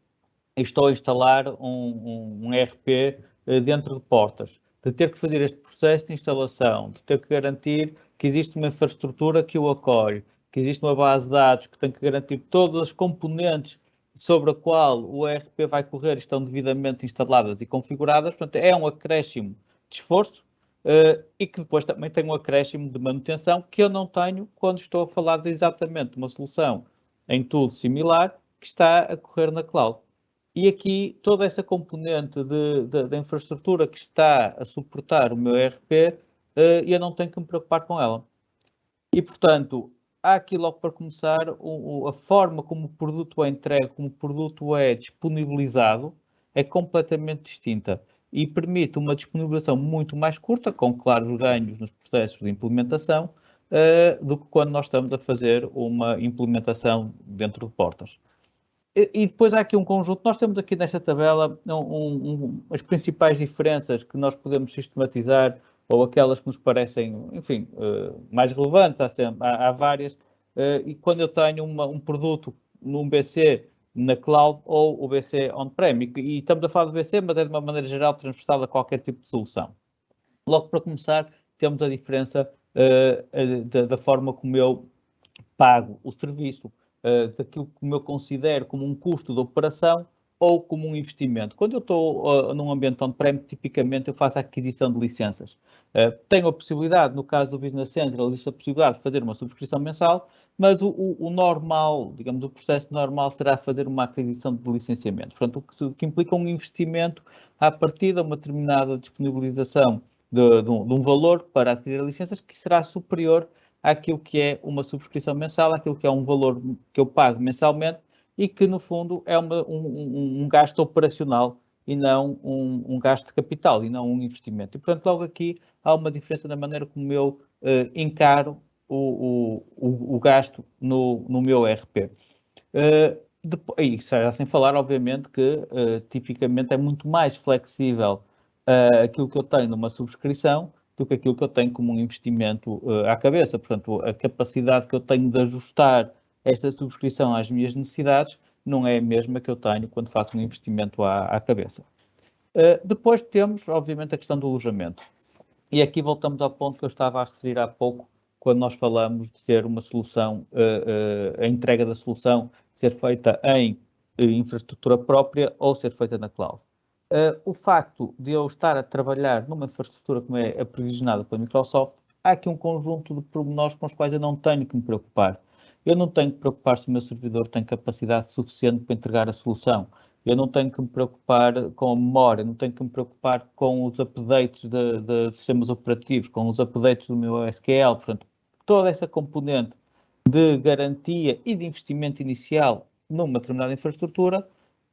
estou a instalar um ERP dentro de portas, de ter que fazer este processo de instalação, de ter que garantir que existe uma infraestrutura que o acolhe, que existe uma base de dados que tem que garantir todas as componentes sobre a qual o ERP vai correr estão devidamente instaladas e configuradas. Portanto, é um acréscimo de esforço e que depois também tem um acréscimo de manutenção que eu não tenho quando estou a falar de exatamente uma solução em tudo similar que está a correr na cloud. E aqui toda essa componente da infraestrutura que está a suportar o meu ERP, eu não tenho que me preocupar com ela. E, portanto, há aqui logo para começar a forma como o produto é entregue, como o produto é disponibilizado, é completamente distinta e permite uma disponibilização muito mais curta, com claros ganhos nos processos de implementação, do que quando nós estamos a fazer uma implementação dentro de portas. E depois há aqui um conjunto, nós temos aqui nesta tabela as principais diferenças que nós podemos sistematizar ou aquelas que nos parecem, enfim, mais relevantes, há várias, e quando eu tenho um produto num BC na cloud ou o BC on-prem, e estamos a falar do BC, mas é de uma maneira geral transversal a qualquer tipo de solução. Logo para começar, temos a diferença da forma como eu pago o serviço, daquilo que eu considero como um custo de operação ou como um investimento. Quando eu estou num ambiente on-prem, tipicamente eu faço a aquisição de licenças. Tenho a possibilidade, no caso do Business Central, existe a possibilidade de fazer uma subscrição mensal, mas o normal, digamos, o processo normal será fazer uma aquisição de licenciamento. Portanto, o que implica um investimento à partida, uma determinada disponibilização de um valor para adquirir licenças que será superior àquilo que é uma subscrição mensal, àquilo que é um valor que eu pago mensalmente e que, no fundo, é um gasto operacional e não um gasto de capital, e não um investimento. E, portanto, logo aqui há uma diferença na maneira como eu encaro o gasto no meu ERP. E já sem falar, obviamente, que tipicamente é muito mais flexível aquilo que eu tenho numa subscrição do que aquilo que eu tenho como um investimento à cabeça. Portanto, a capacidade que eu tenho de ajustar esta subscrição às minhas necessidades não é a mesma que eu tenho quando faço um investimento à cabeça. Depois temos, obviamente, a questão do alojamento. E aqui voltamos ao ponto que eu estava a referir há pouco, quando nós falamos de ter uma solução, a entrega da solução ser feita em infraestrutura própria ou ser feita na cloud. O facto de eu estar a trabalhar numa infraestrutura como é aprovisionada pela Microsoft, há aqui um conjunto de pormenores com os quais eu não tenho que me preocupar. Eu não tenho que me preocupar se o meu servidor tem capacidade suficiente para entregar a solução. Eu não tenho que me preocupar com a memória, não tenho que me preocupar com os updates de sistemas operativos, com os updates do meu SQL. Portanto, toda essa componente de garantia e de investimento inicial numa determinada infraestrutura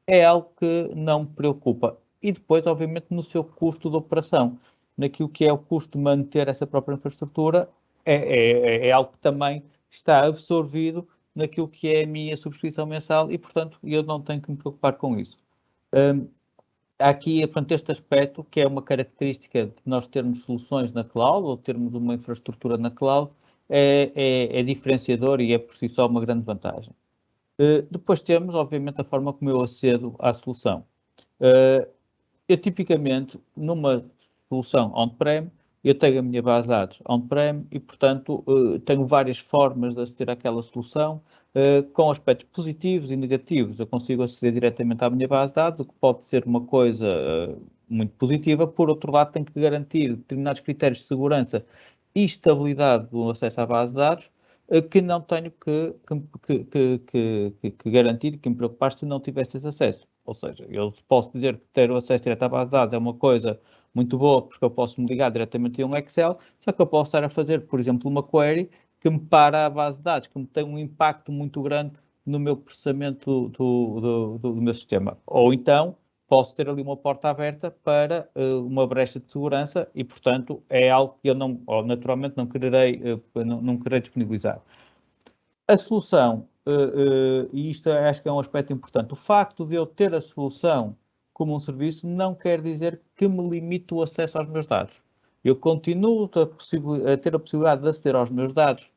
é algo que não me preocupa. E depois, obviamente, no seu custo de operação, naquilo que é o custo de manter essa própria infraestrutura, é algo que também está absorvido naquilo que é a minha subscrição mensal e, portanto, eu não tenho que me preocupar com isso. Há aqui, portanto, este aspecto, que é uma característica de nós termos soluções na cloud ou termos uma infraestrutura na cloud, é diferenciador e é por si só uma grande vantagem. Depois temos, obviamente, a forma como eu acedo à solução. Eu, tipicamente, numa solução on-prem, eu tenho a minha base de dados on-prem e, portanto, tenho várias formas de aceder àquela solução, com aspectos positivos e negativos. Eu consigo aceder diretamente à minha base de dados, o que pode ser uma coisa muito positiva. Por outro lado, tenho que garantir determinados critérios de segurança e estabilidade do acesso à base de dados, que não tenho que garantir, que me preocupar se não tivesse esse acesso. Ou seja, eu posso dizer que ter o acesso direto à base de dados é uma coisa muito boa, porque eu posso me ligar diretamente a um Excel, só que eu posso estar a fazer, por exemplo, uma query que me para a base de dados, que me tem um impacto muito grande no meu processamento do meu sistema. Ou então, posso ter ali uma porta aberta para uma brecha de segurança e, portanto, é algo que eu não, naturalmente não quererei disponibilizar. A solução, e isto acho que é um aspecto importante, o facto de eu ter a solução como um serviço não quer dizer que me limite o acesso aos meus dados. Eu continuo a ter a possibilidade de aceder aos meus dados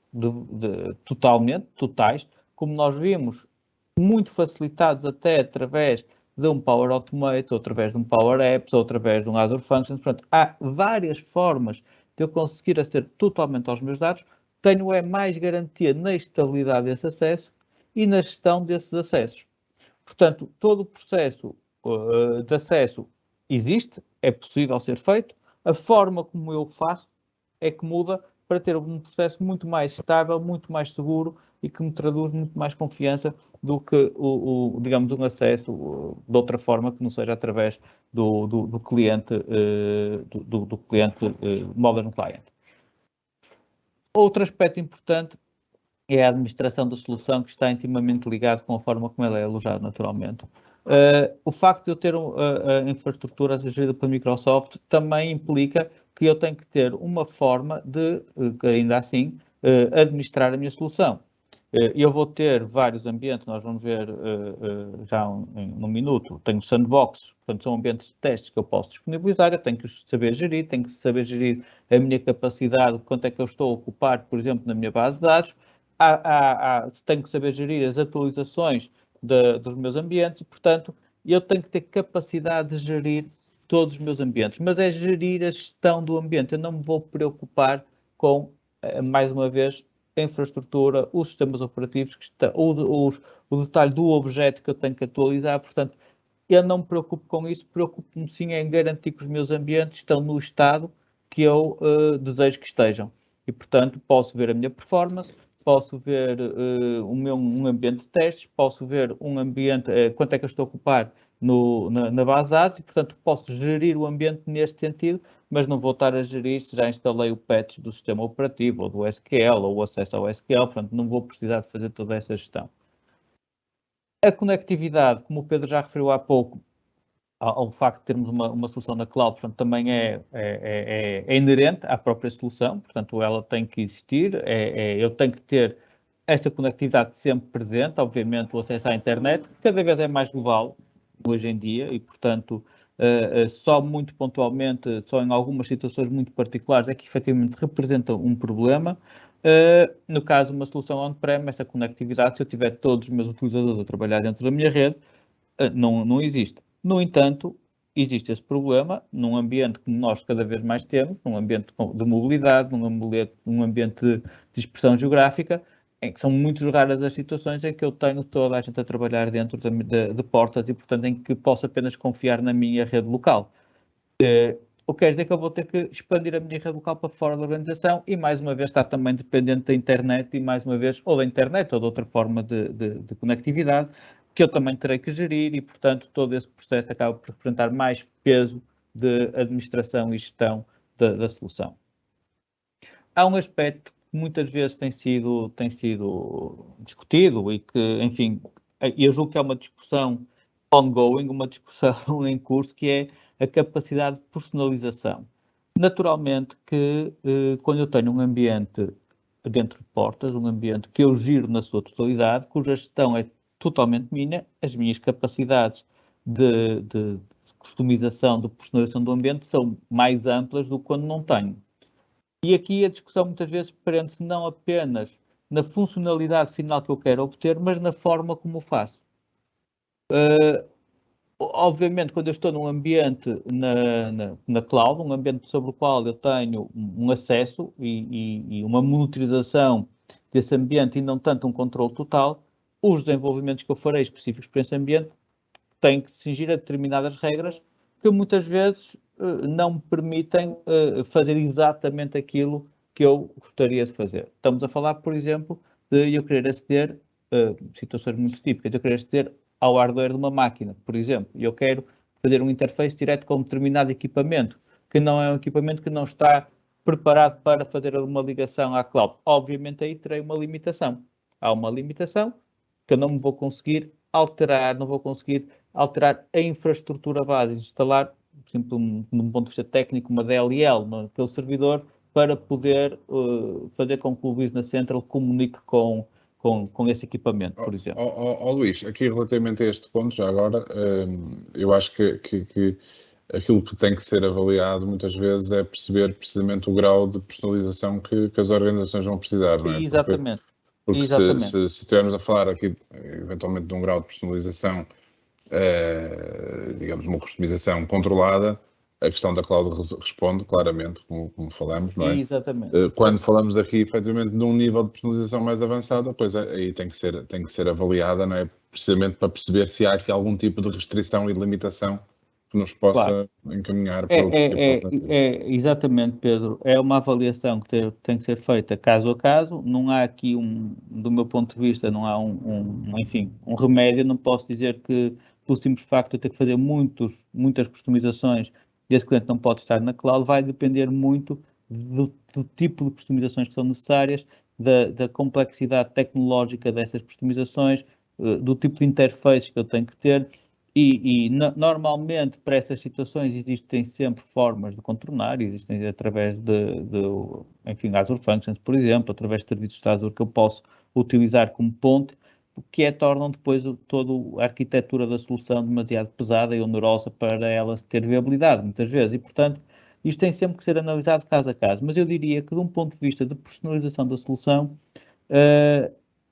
totais, como nós vimos, muito facilitados até através de um Power Automate, ou através de um Power Apps, ou através de um Azure Functions. Portanto, há várias formas de eu conseguir aceder totalmente aos meus dados. Tenho mais garantia na estabilidade desse acesso e na gestão desses acessos. Portanto, todo o processo de acesso existe, é possível ser feito. A forma como eu faço é que muda para ter um processo muito mais estável, muito mais seguro e que me traduz muito mais confiança do que, digamos, um acesso de outra forma que não seja através do cliente, do cliente Modern Client. Outro aspecto importante é a administração da solução, que está intimamente ligado com a forma como ela é alojada naturalmente. O facto de eu ter a infraestrutura gerida pela Microsoft também implica que eu tenho que ter uma forma de, ainda assim, administrar a minha solução. Eu vou ter vários ambientes, nós vamos ver já num minuto. Tenho sandboxes, portanto são ambientes de testes que eu posso disponibilizar, eu tenho que saber gerir, tenho que saber gerir a minha capacidade, quanto é que eu estou a ocupar, por exemplo, na minha base de dados. Tenho que saber gerir as atualizações dos meus ambientes e, portanto, eu tenho que ter capacidade de gerir todos os meus ambientes, mas é gerir a gestão do ambiente. Eu não me vou preocupar com, mais uma vez, a infraestrutura, os sistemas operativos, o detalhe do objeto que eu tenho que atualizar. Portanto, eu não me preocupo com isso, preocupo-me sim em garantir que os meus ambientes estão no estado que eu desejo que estejam. E, portanto, posso ver a minha performance, posso ver um ambiente de testes, posso ver um ambiente, quanto é que eu estou a ocupar na base de dados e, portanto, posso gerir o ambiente neste sentido, mas não vou estar a gerir se já instalei o patch do sistema operativo ou do SQL ou o acesso ao SQL, portanto, não vou precisar de fazer toda essa gestão. A conectividade, como o Pedro já referiu há pouco, ao facto de termos uma solução na cloud, portanto, também é inerente à própria solução, portanto, ela tem que existir, eu tenho que ter esta conectividade sempre presente, obviamente o acesso à internet, que cada vez é mais global hoje em dia e, portanto, só muito pontualmente, só em algumas situações muito particulares é que efetivamente representa um problema. No caso, uma solução on-prem, essa conectividade, se eu tiver todos os meus utilizadores a trabalhar dentro da minha rede, não existe. No entanto, existe esse problema num ambiente que nós cada vez mais temos, num ambiente de mobilidade, num ambiente de dispersão geográfica, em que são muito raras as situações em que eu tenho toda a gente a trabalhar dentro de portas e, portanto, em que posso apenas confiar na minha rede local. O que quer dizer que eu vou ter que expandir a minha rede local para fora da organização e, mais uma vez, está também dependente da internet e, mais uma vez, ou da internet ou de outra forma de conectividade, que eu também terei que gerir e, portanto, todo esse processo acaba por representar mais peso de administração e gestão da solução. Há um aspecto que muitas vezes tem sido discutido e que, enfim, eu julgo que é uma discussão ongoing, uma discussão em curso, que é a capacidade de personalização. Naturalmente que quando eu tenho um ambiente dentro de portas, um ambiente que eu giro na sua totalidade, cuja gestão é totalmente minha, as minhas capacidades de customização, de personalização do ambiente são mais amplas do que quando não tenho. E aqui a discussão muitas vezes prende-se não apenas na funcionalidade final que eu quero obter, mas na forma como o faço. Obviamente, quando eu estou num ambiente na cloud, um ambiente sobre o qual eu tenho um acesso e uma monitorização desse ambiente e não tanto um controle total, os desenvolvimentos que eu farei específicos para esse ambiente têm que se cingir a determinadas regras que muitas vezes não me permitem fazer exatamente aquilo que eu gostaria de fazer. Estamos a falar, por exemplo, de eu querer aceder, situações muito típicas, de eu querer aceder ao hardware de uma máquina, por exemplo, e eu quero fazer um interface direto com um determinado equipamento, que não é um equipamento que não está preparado para fazer uma ligação à cloud. Obviamente aí terei uma limitação. Há uma limitação que eu não me vou conseguir alterar, não vou conseguir alterar a infraestrutura base, instalar, por exemplo, num ponto de vista técnico, uma DLL naquele servidor para poder fazer com que o Business Central comunique com esse equipamento, por exemplo. Luís, aqui relativamente a este ponto, já agora, eu acho que aquilo que tem que ser avaliado muitas vezes é perceber precisamente o grau de personalização que as organizações vão precisar, não é? Exatamente. Porque Exatamente. se estivermos a falar aqui, eventualmente, de um grau de personalização, digamos, uma customização controlada, a questão da cloud responde claramente, como falamos, não é? Exatamente. Quando falamos aqui, efetivamente, de um nível de personalização mais avançado, pois aí tem que ser avaliada, não é? Precisamente para perceber se há aqui algum tipo de restrição e de limitação que nos possa encaminhar para o exatamente, Pedro. É uma avaliação que tem que ser feita caso a caso. Não há aqui, do meu ponto de vista, não há enfim, um remédio. Não posso dizer que, pelo simples facto de eu ter que fazer muitas customizações, esse cliente não pode estar na cloud. Vai depender muito do tipo de customizações que são necessárias, da complexidade tecnológica dessas customizações, do tipo de interface que eu tenho que ter. Normalmente, para essas situações, existem sempre formas de contornar, existem através enfim, Azure Functions, por exemplo, através de serviços de Azure que eu posso utilizar como ponte, que tornam depois toda a arquitetura da solução demasiado pesada e onerosa para ela ter viabilidade, muitas vezes. E, portanto, isto tem sempre que ser analisado caso a caso. Mas eu diria que, de um ponto de vista de personalização da solução,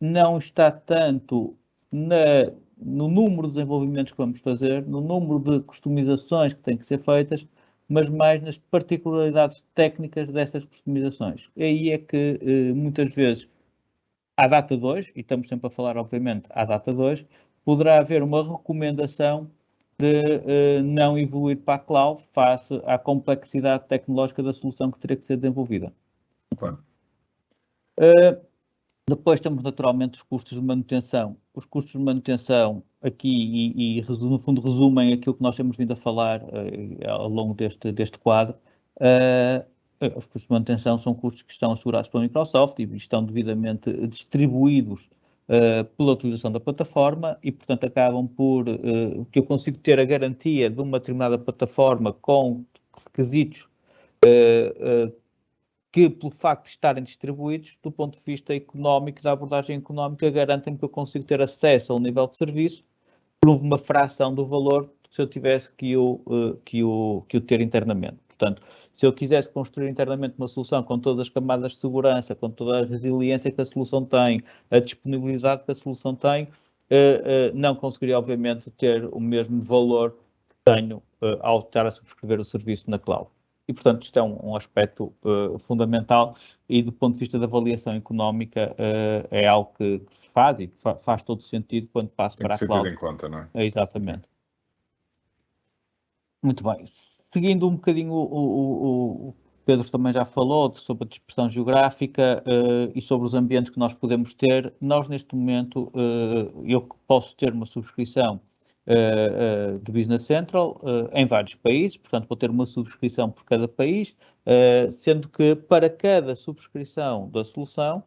não está tanto no número de desenvolvimentos que vamos fazer, no número de customizações que têm que ser feitas, mas mais nas particularidades técnicas dessas customizações. E aí é que, muitas vezes, à data de hoje, e estamos sempre a falar, obviamente, à data de hoje, poderá haver uma recomendação de não evoluir para a cloud face à complexidade tecnológica da solução que teria que ser desenvolvida. Claro. Depois temos naturalmente os custos de manutenção. Os custos de manutenção aqui, no fundo, resumem aquilo que nós temos vindo a falar ao longo deste quadro. Os custos de manutenção são custos que estão assegurados pela Microsoft e estão devidamente distribuídos pela utilização da plataforma e, portanto, acabam por que eu consigo ter a garantia de uma determinada plataforma com requisitos que, pelo facto de estarem distribuídos, do ponto de vista económico, da abordagem económica, garantem que eu consigo ter acesso ao nível de serviço por uma fração do valor se eu tivesse que o ter internamente. Portanto, se eu quisesse construir internamente uma solução com todas as camadas de segurança, com toda a resiliência que a solução tem, a disponibilidade que a solução tem, não conseguiria, obviamente, ter o mesmo valor que tenho ao estar a subscrever o serviço na cloud. E, portanto, isto é um aspecto fundamental e, do ponto de vista da avaliação económica, é algo que se faz e que faz todo sentido quando passo para a cloud. Tem que ser tido em conta, não é? Exatamente. Muito bem. Seguindo um bocadinho, o Pedro também já falou sobre a dispersão geográfica e sobre os ambientes que nós podemos ter. Nós, neste momento, eu posso ter uma subscrição de Business Central em vários países, portanto vou ter uma subscrição por cada país, sendo que para cada subscrição da solução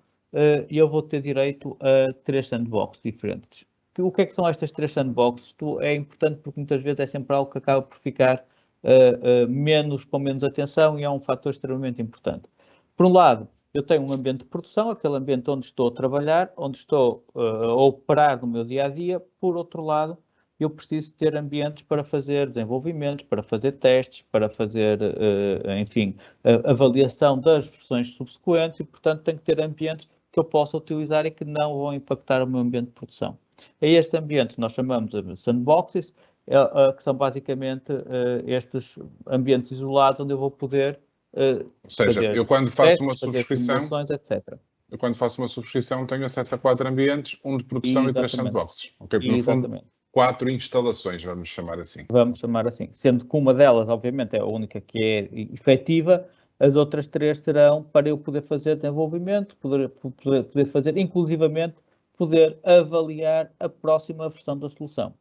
eu vou ter direito a 3 sandboxes diferentes. O que é que são estas 3 sandboxes? Isto é importante porque muitas vezes é sempre algo que acaba por ficar com menos atenção e é um fator extremamente importante. Por um lado, eu tenho um ambiente de produção, aquele ambiente onde estou a trabalhar, onde estou a operar no meu dia-a-dia. Por outro lado, eu preciso ter ambientes para fazer desenvolvimentos, para fazer testes, para fazer, enfim, avaliação das versões subsequentes e, portanto, tenho que ter ambientes que eu possa utilizar e que não vão impactar o meu ambiente de produção. A este ambiente nós chamamos de sandboxes que são basicamente estes ambientes isolados onde eu vou poder Ou seja, fazer eu quando faço testes, uma fazer subscrição, simulações, etc. eu quando faço uma subscrição tenho acesso a 4 ambientes, um de produção e 3 Exatamente. sandboxes. Ok? No fundo, Exatamente. 4 instalações, vamos chamar assim. Vamos chamar assim. Sendo que uma delas, obviamente, é a única que é efetiva, as outras 3 serão para eu poder fazer desenvolvimento, poder fazer, inclusivamente, poder avaliar a próxima versão da solução.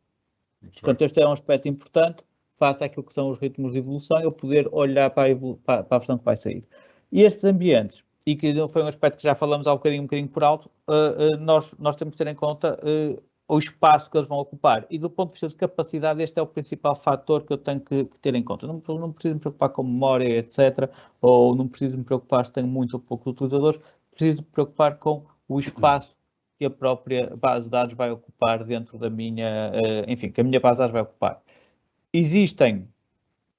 Portanto, este é um aspecto importante, face àquilo que são os ritmos de evolução, eu poder olhar para a versão que vai sair. E estes ambientes, e que foi um aspecto que já falamos há um bocadinho por alto, nós temos que ter em conta o espaço que eles vão ocupar. E do ponto de vista de capacidade, este é o principal fator que eu tenho que ter em conta. Não preciso me preocupar com memória, etc. Ou não preciso me preocupar se tenho muito ou poucos utilizadores. Preciso me preocupar com o espaço que a própria base de dados vai ocupar dentro da minha... enfim, que a minha base de dados vai ocupar. Existem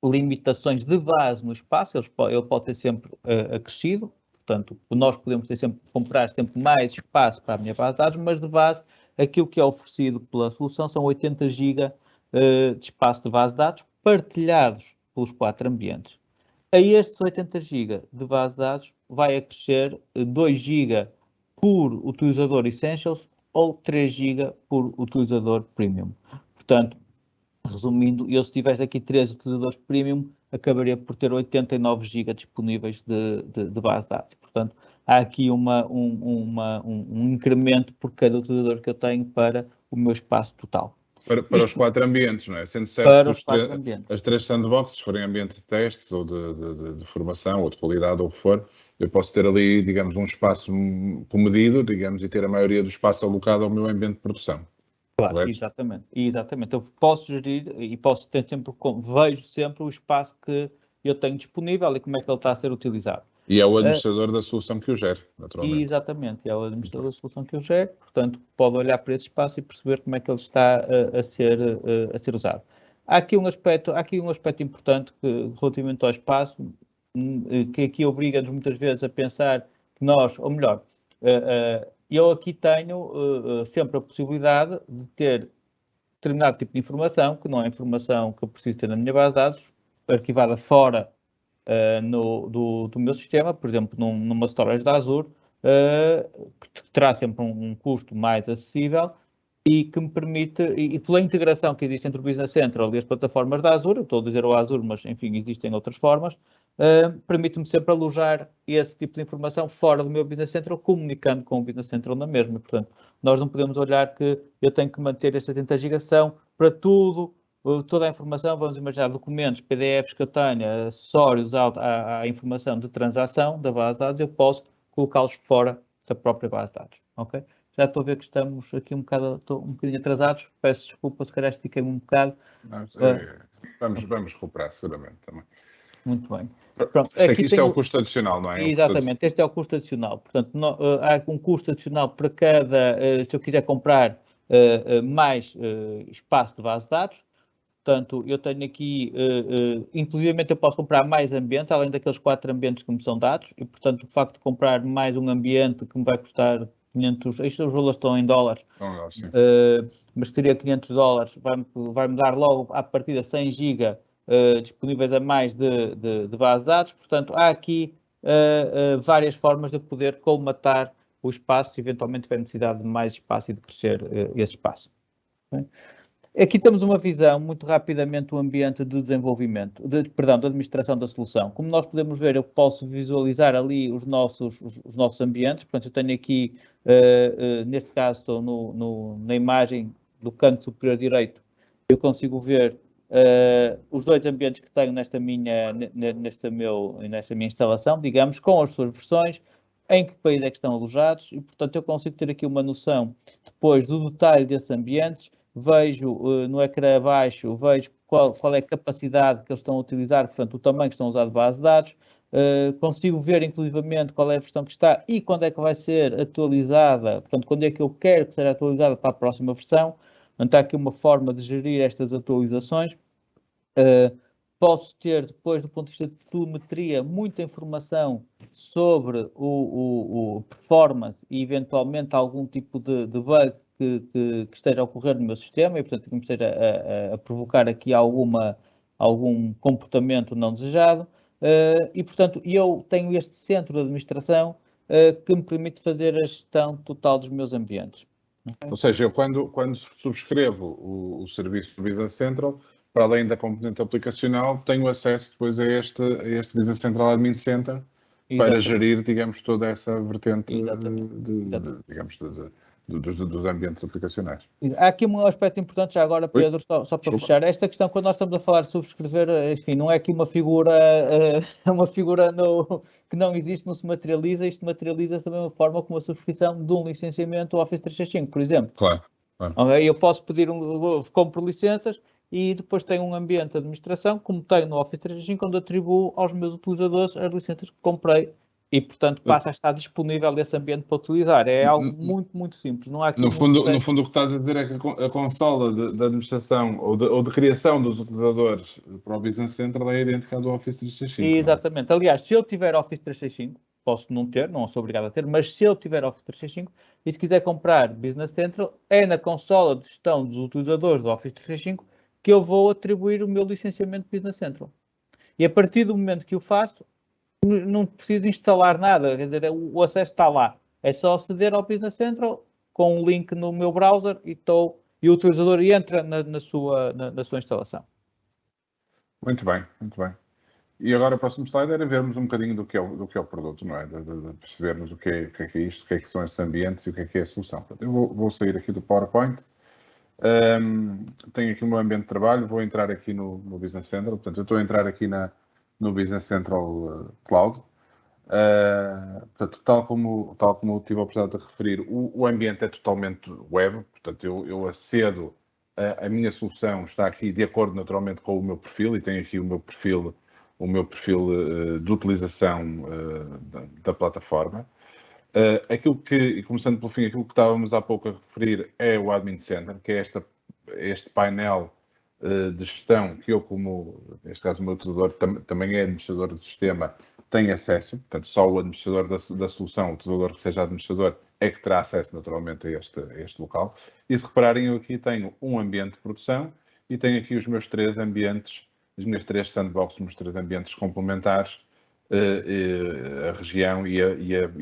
limitações de base no espaço, ele pode ser sempre acrescido. Portanto, nós podemos comprar sempre mais espaço para a minha base de dados, mas de base, aquilo que é oferecido pela solução são 80 GB de espaço de base de dados partilhados pelos 4 ambientes. A estes 80 GB de base de dados vai acrescer 2 GB por utilizador Essentials ou 3 GB por utilizador Premium. Portanto, resumindo, eu se tivesse aqui 3 utilizadores Premium, acabaria por ter 89 GB disponíveis de base de dados. Portanto, há aqui um incremento por cada utilizador que eu tenho para o meu espaço total. Para os 4 ambientes, não é? Sendo certo que as 3 sandboxes forem ambiente de testes ou de formação ou de qualidade ou o que for, eu posso ter ali, digamos, um espaço comedido, digamos, e ter a maioria do espaço alocado ao meu ambiente de produção. Claro, exatamente. Eu posso gerir e posso ter sempre, vejo sempre o espaço que eu tenho disponível e como é que ele está a ser utilizado. E é o administrador da solução que o gera, naturalmente. Exatamente, é o administrador da solução que o gera, portanto, pode olhar para esse espaço e perceber como é que ele está a ser usado. Há aqui um aspecto importante relativamente ao espaço, que aqui obriga-nos muitas vezes a pensar que nós, ou melhor, eu aqui tenho sempre a possibilidade de ter determinado tipo de informação, que não é informação que eu preciso ter na minha base de dados, arquivada fora do meu sistema, por exemplo, numa storage da Azure, que terá sempre um custo mais acessível e que me permite, e pela integração que existe entre o Business Central e as plataformas da Azure, estou a dizer o Azure, mas enfim, existem outras formas, permite-me sempre alojar esse tipo de informação fora do meu Business Central, comunicando com o Business Central na mesma. Portanto, nós não podemos olhar que eu tenho que manter estes 70 GB para tudo, toda a informação, vamos imaginar documentos, PDFs que eu tenha, acessórios à informação de transação da base de dados, eu posso colocá-los fora da própria base de dados, ok? Já estou a ver que estamos aqui um bocadinho atrasados, peço desculpa, se calhar estiquei-me um bocado. Vamos recuperar, seguramente, também. Muito bem. Pronto, isto é o custo adicional, não é? Exatamente, este é o custo adicional. Portanto, há um custo adicional para cada, se eu quiser comprar mais espaço de base de dados. Portanto, eu tenho aqui, inclusivamente eu posso comprar mais ambiente, além daqueles 4 ambientes que me são dados, e portanto o facto de comprar mais um ambiente que me vai custar 500, isto os valores estão em dólares, mas seria $500, vai-me dar logo à partida 100 GB disponíveis a mais de base de dados. Portanto, há aqui várias formas de poder colmatar o espaço, se eventualmente tiver necessidade de mais espaço e de crescer esse espaço. Okay? Aqui temos uma visão, muito rapidamente, do ambiente de desenvolvimento, de administração da solução. Como nós podemos ver, eu posso visualizar ali os nossos ambientes. Portanto, eu tenho aqui, neste caso, estou na imagem do canto superior direito, eu consigo ver os 2 ambientes que tenho nesta minha instalação, digamos, com as suas versões, em que país é que estão alojados, e, portanto, eu consigo ter aqui uma noção, depois, do detalhe desses ambientes. Vejo no ecrã abaixo, vejo qual é a capacidade que eles estão a utilizar, portanto, o tamanho que estão a usar de base de dados. Consigo ver, inclusivamente, qual é a versão que está e quando é que vai ser atualizada, portanto, quando é que eu quero que seja atualizada para a próxima versão. Portanto, há aqui uma forma de gerir estas atualizações. Posso ter, depois, do ponto de vista de telemetria, muita informação sobre o performance e, eventualmente, algum tipo de bug que esteja a ocorrer no meu sistema e, portanto, que me esteja a provocar aqui algum comportamento não desejado. E, portanto, eu tenho este centro de administração que me permite fazer a gestão total dos meus ambientes. Ou seja, eu quando subscrevo o serviço do Business Central, para além da componente aplicacional, tenho acesso depois a este Business Central Admin Center para gerir, digamos, toda essa vertente digamos, dos ambientes aplicacionais. Há aqui um aspecto importante já agora, Pedro, só para fechar. Esta questão, quando nós estamos a falar de subscrever, enfim, não é aqui uma figura, que não existe, não se materializa. Isto materializa-se da mesma forma como a subscrição de um licenciamento Office 365, por exemplo. Claro. Okay? Eu posso pedir compro licenças e depois tenho um ambiente de administração, como tenho no Office 365, onde atribuo aos meus utilizadores as licenças que comprei. E, portanto, passa a estar disponível esse ambiente para utilizar. É algo muito, muito simples. Não há aqui no fundo, o que estás a dizer é que a consola de administração ou de criação dos utilizadores para o Business Central é idêntica à do Office 365. Exatamente. Não é? Aliás, se eu tiver Office 365, posso não ter, não sou obrigado a ter, mas se eu tiver Office 365 e se quiser comprar Business Central, é na consola de gestão dos utilizadores do Office 365 que eu vou atribuir o meu licenciamento Business Central. E a partir do momento que o faço, não preciso instalar nada, quer dizer, o acesso está lá. É só aceder ao Business Central com um link no meu browser e o utilizador entra na sua instalação. Muito bem, muito bem. E agora o próximo slide era vermos um bocadinho do que é o produto, não é? De percebermos o que é isto, o que é que são esses ambientes e o que é a solução. Eu vou sair aqui do PowerPoint. Tenho aqui o meu ambiente de trabalho, vou entrar aqui no Business Central. Portanto, eu estou a entrar aqui no Business Central Cloud. Portanto, tal como eu tive a oportunidade de referir, o ambiente é totalmente web. Portanto, eu acedo, a minha solução está aqui de acordo naturalmente com o meu perfil e tenho aqui o meu perfil de utilização da plataforma. E começando pelo fim, aquilo que estávamos há pouco a referir é o Admin Center, que é este painel de gestão que eu, como, neste caso, o meu utilizador também é administrador do sistema, tem acesso. Portanto, só o administrador da solução, o utilizador que seja administrador, é que terá acesso naturalmente a este local. E se repararem, eu aqui tenho um ambiente de produção e tenho aqui os meus 3 ambientes, as minhas 3 sandboxes, os meus 3 ambientes complementares, a região e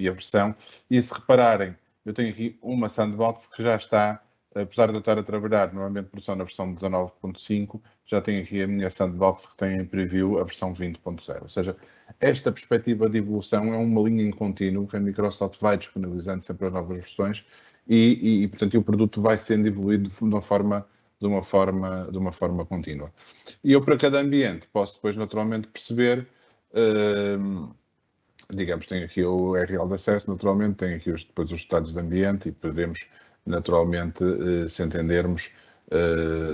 a versão. E se repararem, eu tenho aqui uma sandbox que já está, apesar de eu estar a trabalhar no ambiente de produção na versão 19.5, já tenho aqui a minha sandbox que tem em preview a versão 20.0. Ou seja, esta perspectiva de evolução é uma linha em contínuo que a Microsoft vai disponibilizando sempre as novas versões e portanto, o produto vai sendo evoluído de uma forma contínua. E eu, para cada ambiente, posso depois naturalmente perceber, digamos, tenho aqui o URL de acesso, naturalmente, tenho aqui depois os estados de ambiente e poderemos, naturalmente, se entendermos,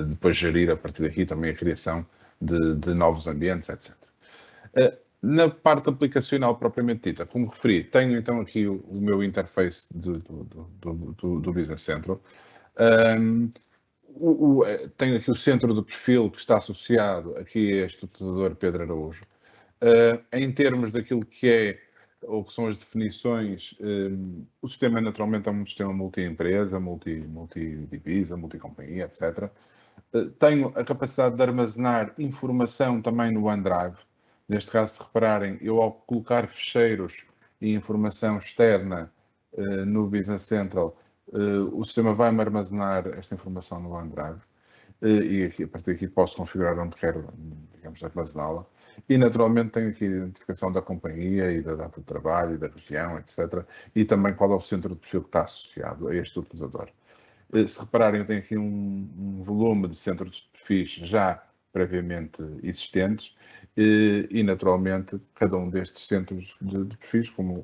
depois gerir a partir daqui também a criação de novos ambientes, etc. Na parte aplicacional propriamente dita, como referi, tenho então aqui o meu interface do Business Central. Tenho aqui o centro do perfil que está associado aqui a este utilizador Pedro Araújo. Em termos daquilo que é, ou que são as definições, o sistema naturalmente é um sistema multi-empresa, multi-divisa, multi-companhia, etc. Tenho a capacidade de armazenar informação também no OneDrive. Neste caso, se repararem, eu ao colocar ficheiros e informação externa no Business Central, o sistema vai-me armazenar esta informação no OneDrive e a partir daqui posso configurar onde quero, digamos, armazená-la. E, naturalmente, tenho aqui a identificação da companhia e da data de trabalho e da região, etc. E também qual é o centro de perfil que está associado a este utilizador. Se repararem, eu tenho aqui um volume de centros de perfis já previamente existentes e, naturalmente, cada um destes centros de perfis, como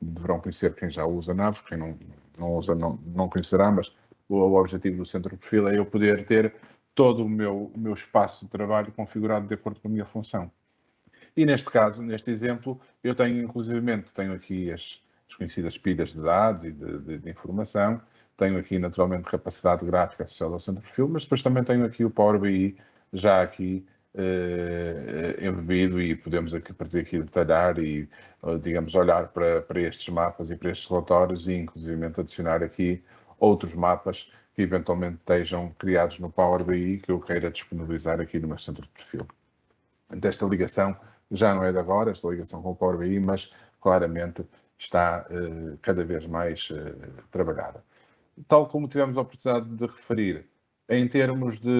deverão conhecer quem já usa Naves, quem não usa não conhecerá, mas o objetivo do centro de perfil é eu poder ter todo o meu espaço de trabalho configurado de acordo com a minha função. E neste caso, neste exemplo, eu tenho aqui as conhecidas pilhas de dados e de informação, tenho aqui naturalmente capacidade gráfica associada ao centro de perfil, mas depois também tenho aqui o Power BI já aqui embebido e podemos aqui, a partir daqui detalhar e, digamos, olhar para estes mapas e para estes relatórios e inclusivamente adicionar aqui outros mapas que eventualmente estejam criados no Power BI que eu queira disponibilizar aqui no meu centro de perfil. Esta ligação já não é de agora, esta ligação com o Power BI, mas claramente está cada vez mais trabalhada. Tal como tivemos a oportunidade de referir, em termos de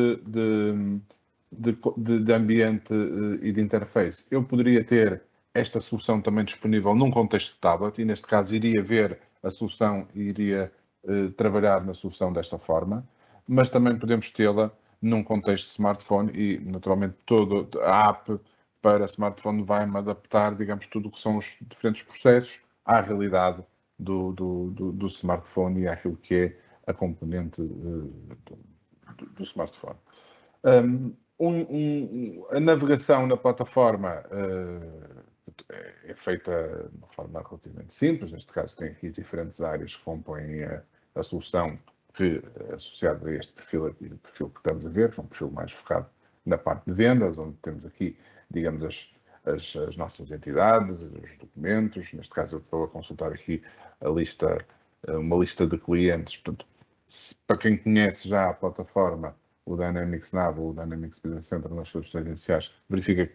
ambiente e de interface, eu poderia ter esta solução também disponível num contexto de tablet, e neste caso iria ver a solução e iria trabalhar na solução desta forma, mas também podemos tê-la num contexto de smartphone e, naturalmente, toda a app para smartphone vai-me adaptar, digamos, tudo o que são os diferentes processos à realidade do smartphone e àquilo que é a componente do smartphone. A navegação na plataforma é feita de uma forma relativamente simples. Neste caso, tem aqui diferentes áreas que compõem a solução que é associada a este perfil aqui, o perfil que estamos a ver, que é um perfil mais focado na parte de vendas, onde temos aqui, digamos, as nossas entidades, os documentos. Neste caso, eu estou a consultar aqui uma lista de clientes. Portanto, para quem conhece já a plataforma, o Dynamics Nav ou o Dynamics Business Center nas suas soluções iniciais, verifica que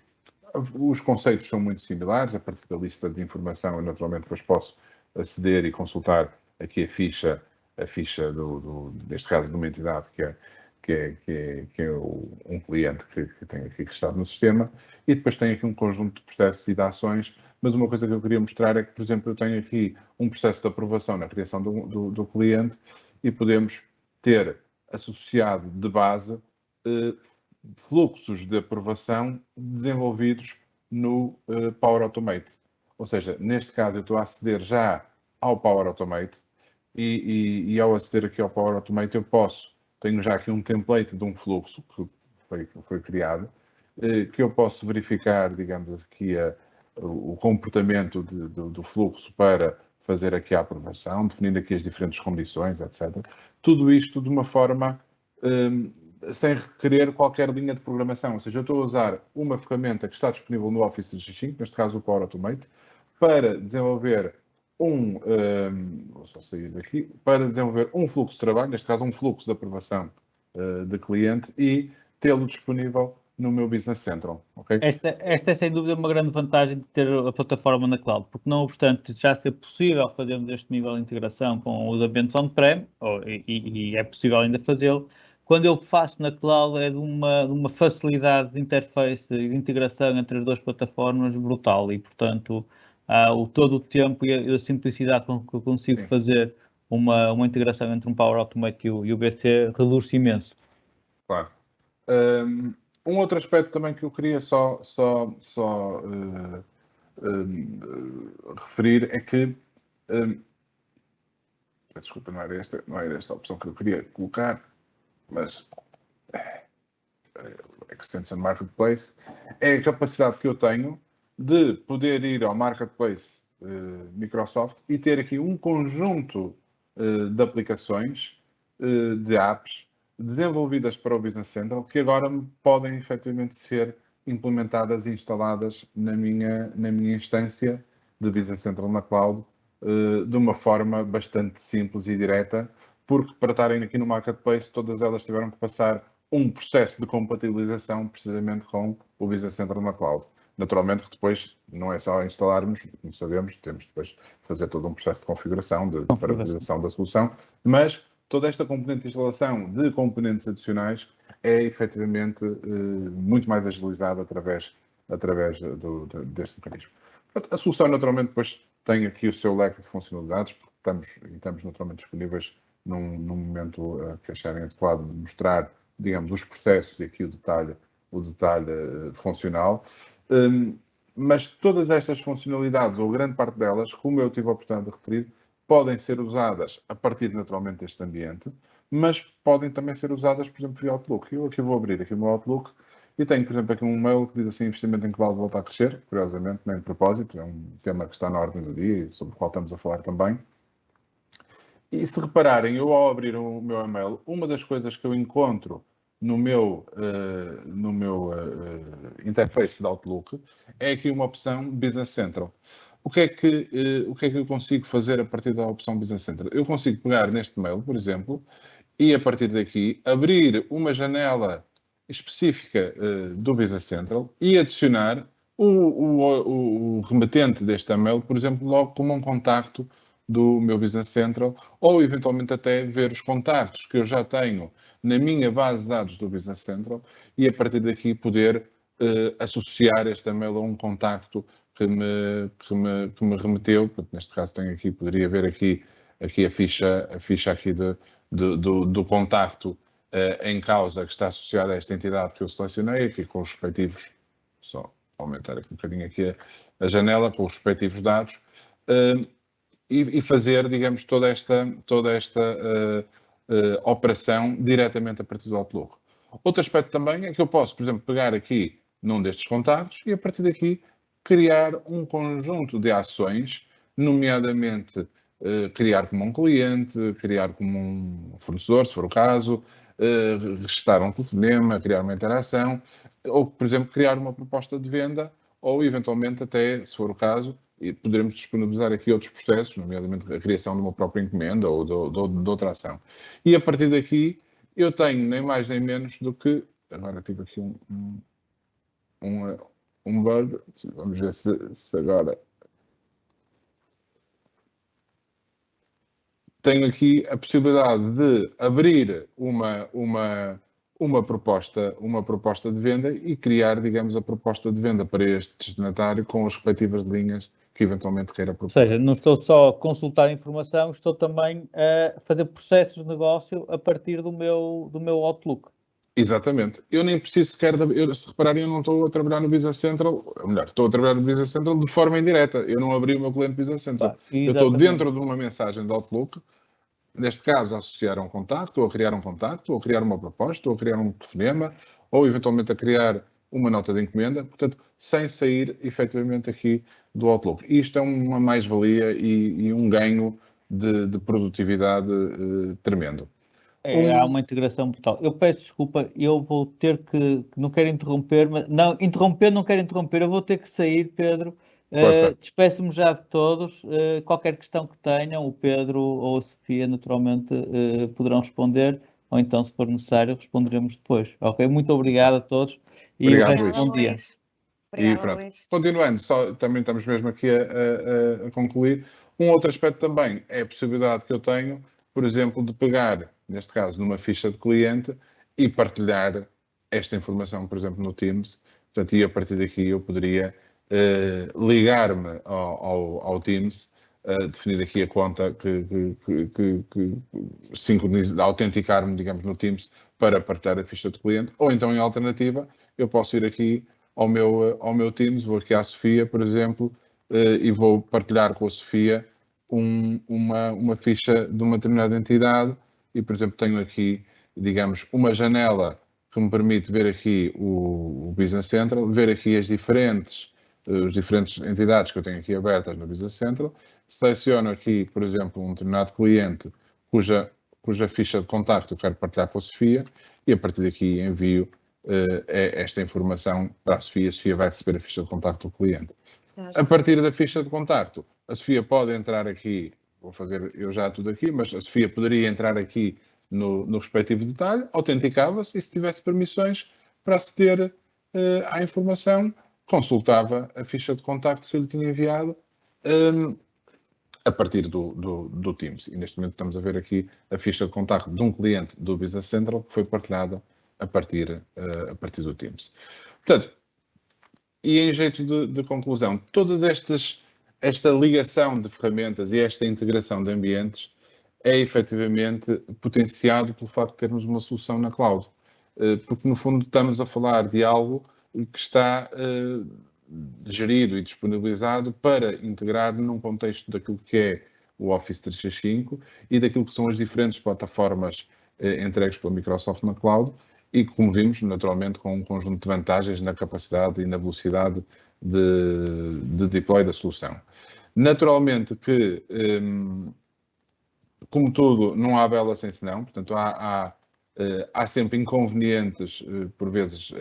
os conceitos são muito similares. A partir da lista de informação, eu naturalmente depois posso aceder e consultar aqui a ficha neste caso, de uma entidade que é um cliente que tem aqui que está no sistema, e depois tem aqui um conjunto de processos e de ações. Mas uma coisa que eu queria mostrar é que, por exemplo, eu tenho aqui um processo de aprovação na criação do cliente e podemos ter associado de base fluxos de aprovação desenvolvidos no Power Automate. Ou seja, neste caso eu estou a aceder já ao Power Automate e ao aceder aqui ao Power Automate tenho já aqui um template de um fluxo que foi criado, que eu posso verificar, digamos, aqui o comportamento do fluxo para fazer aqui a aprovação, definindo aqui as diferentes condições, etc. Tudo isto de uma forma sem requerer qualquer linha de programação. Ou seja, eu estou a usar uma ferramenta que está disponível no Office 365, neste caso o Power Automate, para desenvolver vou só sair daqui, para desenvolver um fluxo de trabalho, neste caso um fluxo de aprovação de cliente, e tê-lo disponível no meu Business Central. Okay? Esta é sem dúvida uma grande vantagem de ter a plataforma na cloud, porque não obstante já ser possível fazermos este nível de integração com os ambientes on-prem, e é possível ainda fazê-lo, quando eu faço na cloud é de uma facilidade de interface e de integração entre as duas plataformas brutal, e portanto todo o tempo e a simplicidade com que eu consigo fazer uma integração entre um Power Automate e o BC reduz-se imenso. Claro. Um outro aspecto também que eu queria só referir é que desculpa, não era esta a opção que eu queria colocar, mas Extension Marketplace é a capacidade que eu tenho de poder ir ao Marketplace Microsoft e ter aqui um conjunto de aplicações, de apps, desenvolvidas para o Business Central, que agora podem efetivamente ser implementadas e instaladas na minha instância de Business Central na cloud, de uma forma bastante simples e direta, porque para estarem aqui no Marketplace, todas elas tiveram que passar um processo de compatibilização precisamente com o Business Central na cloud. Naturalmente que depois não é só instalarmos, como sabemos, temos depois de fazer todo um processo de configuração, de parametrização da solução, mas toda esta componente de instalação de componentes adicionais é efetivamente muito mais agilizada através deste mecanismo. A solução naturalmente depois tem aqui o seu leque de funcionalidades, porque estamos naturalmente disponíveis num momento que acharem adequado de mostrar, digamos, os processos e aqui o detalhe funcional. Mas todas estas funcionalidades, ou grande parte delas, como eu tive a oportunidade de referir, podem ser usadas a partir naturalmente deste ambiente, mas podem também ser usadas, por exemplo, via Outlook. Eu aqui vou abrir aqui o meu Outlook e tenho, por exemplo, aqui um mail que diz assim: investimento em que vale voltar a crescer, curiosamente, nem de propósito, é um tema que está na ordem do dia e sobre o qual estamos a falar também. E se repararem, eu ao abrir o meu e-mail, uma das coisas que eu encontro no meu interface de Outlook é aqui uma opção Business Central. o que é que eu consigo fazer a partir da opção Business Central? Eu consigo pegar neste mail, por exemplo, e a partir daqui abrir uma janela específica do Business Central e adicionar o remetente deste e-mail, por exemplo, logo como um contacto do meu Business Central, ou eventualmente até ver os contactos que eu já tenho na minha base de dados do Business Central e a partir daqui poder associar este e-mail a um contacto que me remeteu. Portanto, neste caso tenho aqui, poderia ver aqui a ficha aqui do contacto em causa que está associada a esta entidade que eu selecionei, aqui com os respectivos, só aumentar aqui um bocadinho aqui a janela, com os respectivos dados, e fazer, digamos, toda esta operação diretamente a partir do Outlook. Outro aspecto também é que eu posso, por exemplo, pegar aqui num destes contactos e a partir daqui criar um conjunto de ações, nomeadamente criar como um cliente, criar como um fornecedor, se for o caso, registrar um telefonema, criar uma interação, ou, por exemplo, criar uma proposta de venda, ou, eventualmente, até, se for o caso, poderemos disponibilizar aqui outros processos, nomeadamente a criação de uma própria encomenda ou de outra ação. E, a partir daqui, eu tenho nem mais nem menos do que... Agora tive aqui um bug, vamos ver se agora... Tenho aqui a possibilidade de abrir uma proposta de venda e criar, digamos, a proposta de venda para este destinatário com as respectivas linhas que eventualmente queira propor. Ou seja, não estou só a consultar informação, estou também a fazer processos de negócio a partir do meu Outlook. Exatamente. Eu nem preciso sequer, se repararem, eu não estou a trabalhar no Business Central, ou melhor, estou a trabalhar no Business Central de forma indireta. Eu não abri o meu cliente Business Central. Eu estou dentro de uma mensagem de Outlook, neste caso, a associar um contacto, ou a criar um contacto, ou a criar uma proposta, ou a criar um telefonema, ou eventualmente a criar uma nota de encomenda, portanto, sem sair efetivamente aqui do Outlook. Isto é uma mais-valia e um ganho de produtividade tremendo. Há uma integração brutal. Eu peço desculpa, eu vou ter que não quero interromper, mas não quero interromper, eu vou ter que sair, Pedro. Despeço-me já de todos. Qualquer questão que tenham, o Pedro ou a Sofia, naturalmente, poderão responder, ou então, se for necessário, responderemos depois. Ok? Muito obrigado a todos e obrigado, o resto bom dia. E pronto, continuando, também estamos mesmo aqui a concluir. Um outro aspecto também é a possibilidade que eu tenho, por exemplo, de pegar, neste caso, numa ficha de cliente e partilhar esta informação, por exemplo, no Teams. Portanto, e a partir daqui eu poderia ligar-me ao Teams, definir aqui a conta autenticar-me, digamos, no Teams para partilhar a ficha de cliente. Ou então, em alternativa, eu posso ir aqui ao meu Teams, vou aqui à Sofia, por exemplo, e vou partilhar com a Sofia uma ficha de uma determinada entidade e, por exemplo, tenho aqui, digamos, uma janela que me permite ver aqui o Business Central, ver aqui as diferentes entidades que eu tenho aqui abertas no Business Central, seleciono aqui, por exemplo, um determinado cliente cuja ficha de contacto eu quero partilhar com a Sofia e a partir daqui envio esta informação para a Sofia. A Sofia vai receber a ficha de contacto do cliente. A partir da ficha de contacto, a Sofia pode entrar aqui, vou fazer eu já tudo aqui, mas a Sofia poderia entrar aqui no respectivo detalhe, autenticava-se e se tivesse permissões para aceder à informação, consultava a ficha de contacto que eu lhe tinha enviado a partir do Teams. E neste momento estamos a ver aqui a ficha de contacto de um cliente do Business Central que foi partilhada a partir do Teams. Portanto, e em jeito de conclusão, todas esta ligação de ferramentas e esta integração de ambientes é efetivamente potenciado pelo facto de termos uma solução na cloud. Porque, no fundo, estamos a falar de algo que está gerido e disponibilizado para integrar num contexto daquilo que é o Office 365 e daquilo que são as diferentes plataformas entregues pela Microsoft na cloud e, como vimos, naturalmente, com um conjunto de vantagens na capacidade e na velocidade de deploy da solução. Naturalmente que, como tudo, não há bela sem senão, portanto, há sempre inconvenientes, por vezes,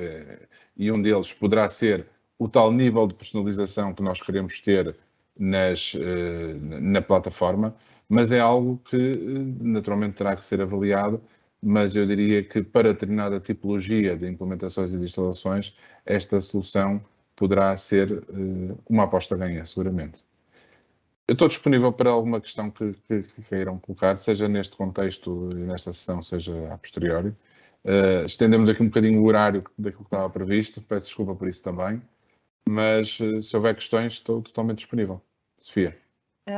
e um deles poderá ser o tal nível de personalização que nós queremos ter na plataforma, mas é algo que naturalmente terá que ser avaliado, mas eu diria que para determinada tipologia de implementações e de instalações, esta solução poderá ser uma aposta ganha, seguramente. Eu estou disponível para alguma questão que queiram colocar, seja neste contexto, nesta sessão, seja a posteriori. Estendemos aqui um bocadinho o horário daquilo que estava previsto, peço desculpa por isso também, mas se houver questões, estou totalmente disponível. Sofia.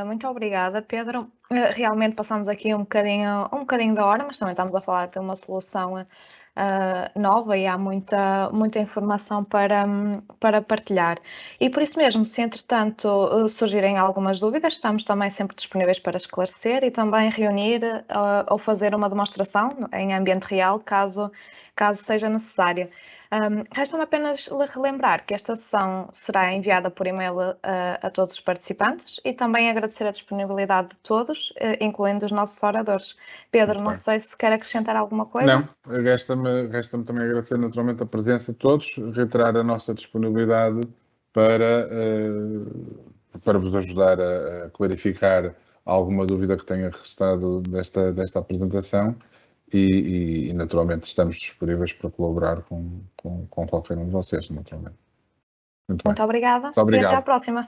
Muito obrigada, Pedro. Realmente passamos aqui um bocadinho da hora, mas também estamos a falar de uma solução nova e há muita informação para partilhar. E por isso mesmo, se entretanto surgirem algumas dúvidas, estamos também sempre disponíveis para esclarecer e também reunir ou fazer uma demonstração em ambiente real, caso seja necessário. Resta-me apenas relembrar que esta sessão será enviada por e-mail a todos os participantes e também agradecer a disponibilidade de todos, incluindo os nossos oradores. Pedro, não sei se quer acrescentar alguma coisa. Não, resta-me também agradecer naturalmente a presença de todos, reiterar a nossa disponibilidade para vos ajudar a clarificar alguma dúvida que tenha restado desta apresentação. E naturalmente estamos disponíveis para colaborar com qualquer um de vocês, naturalmente. Muito obrigada. Muito obrigado. E até à próxima.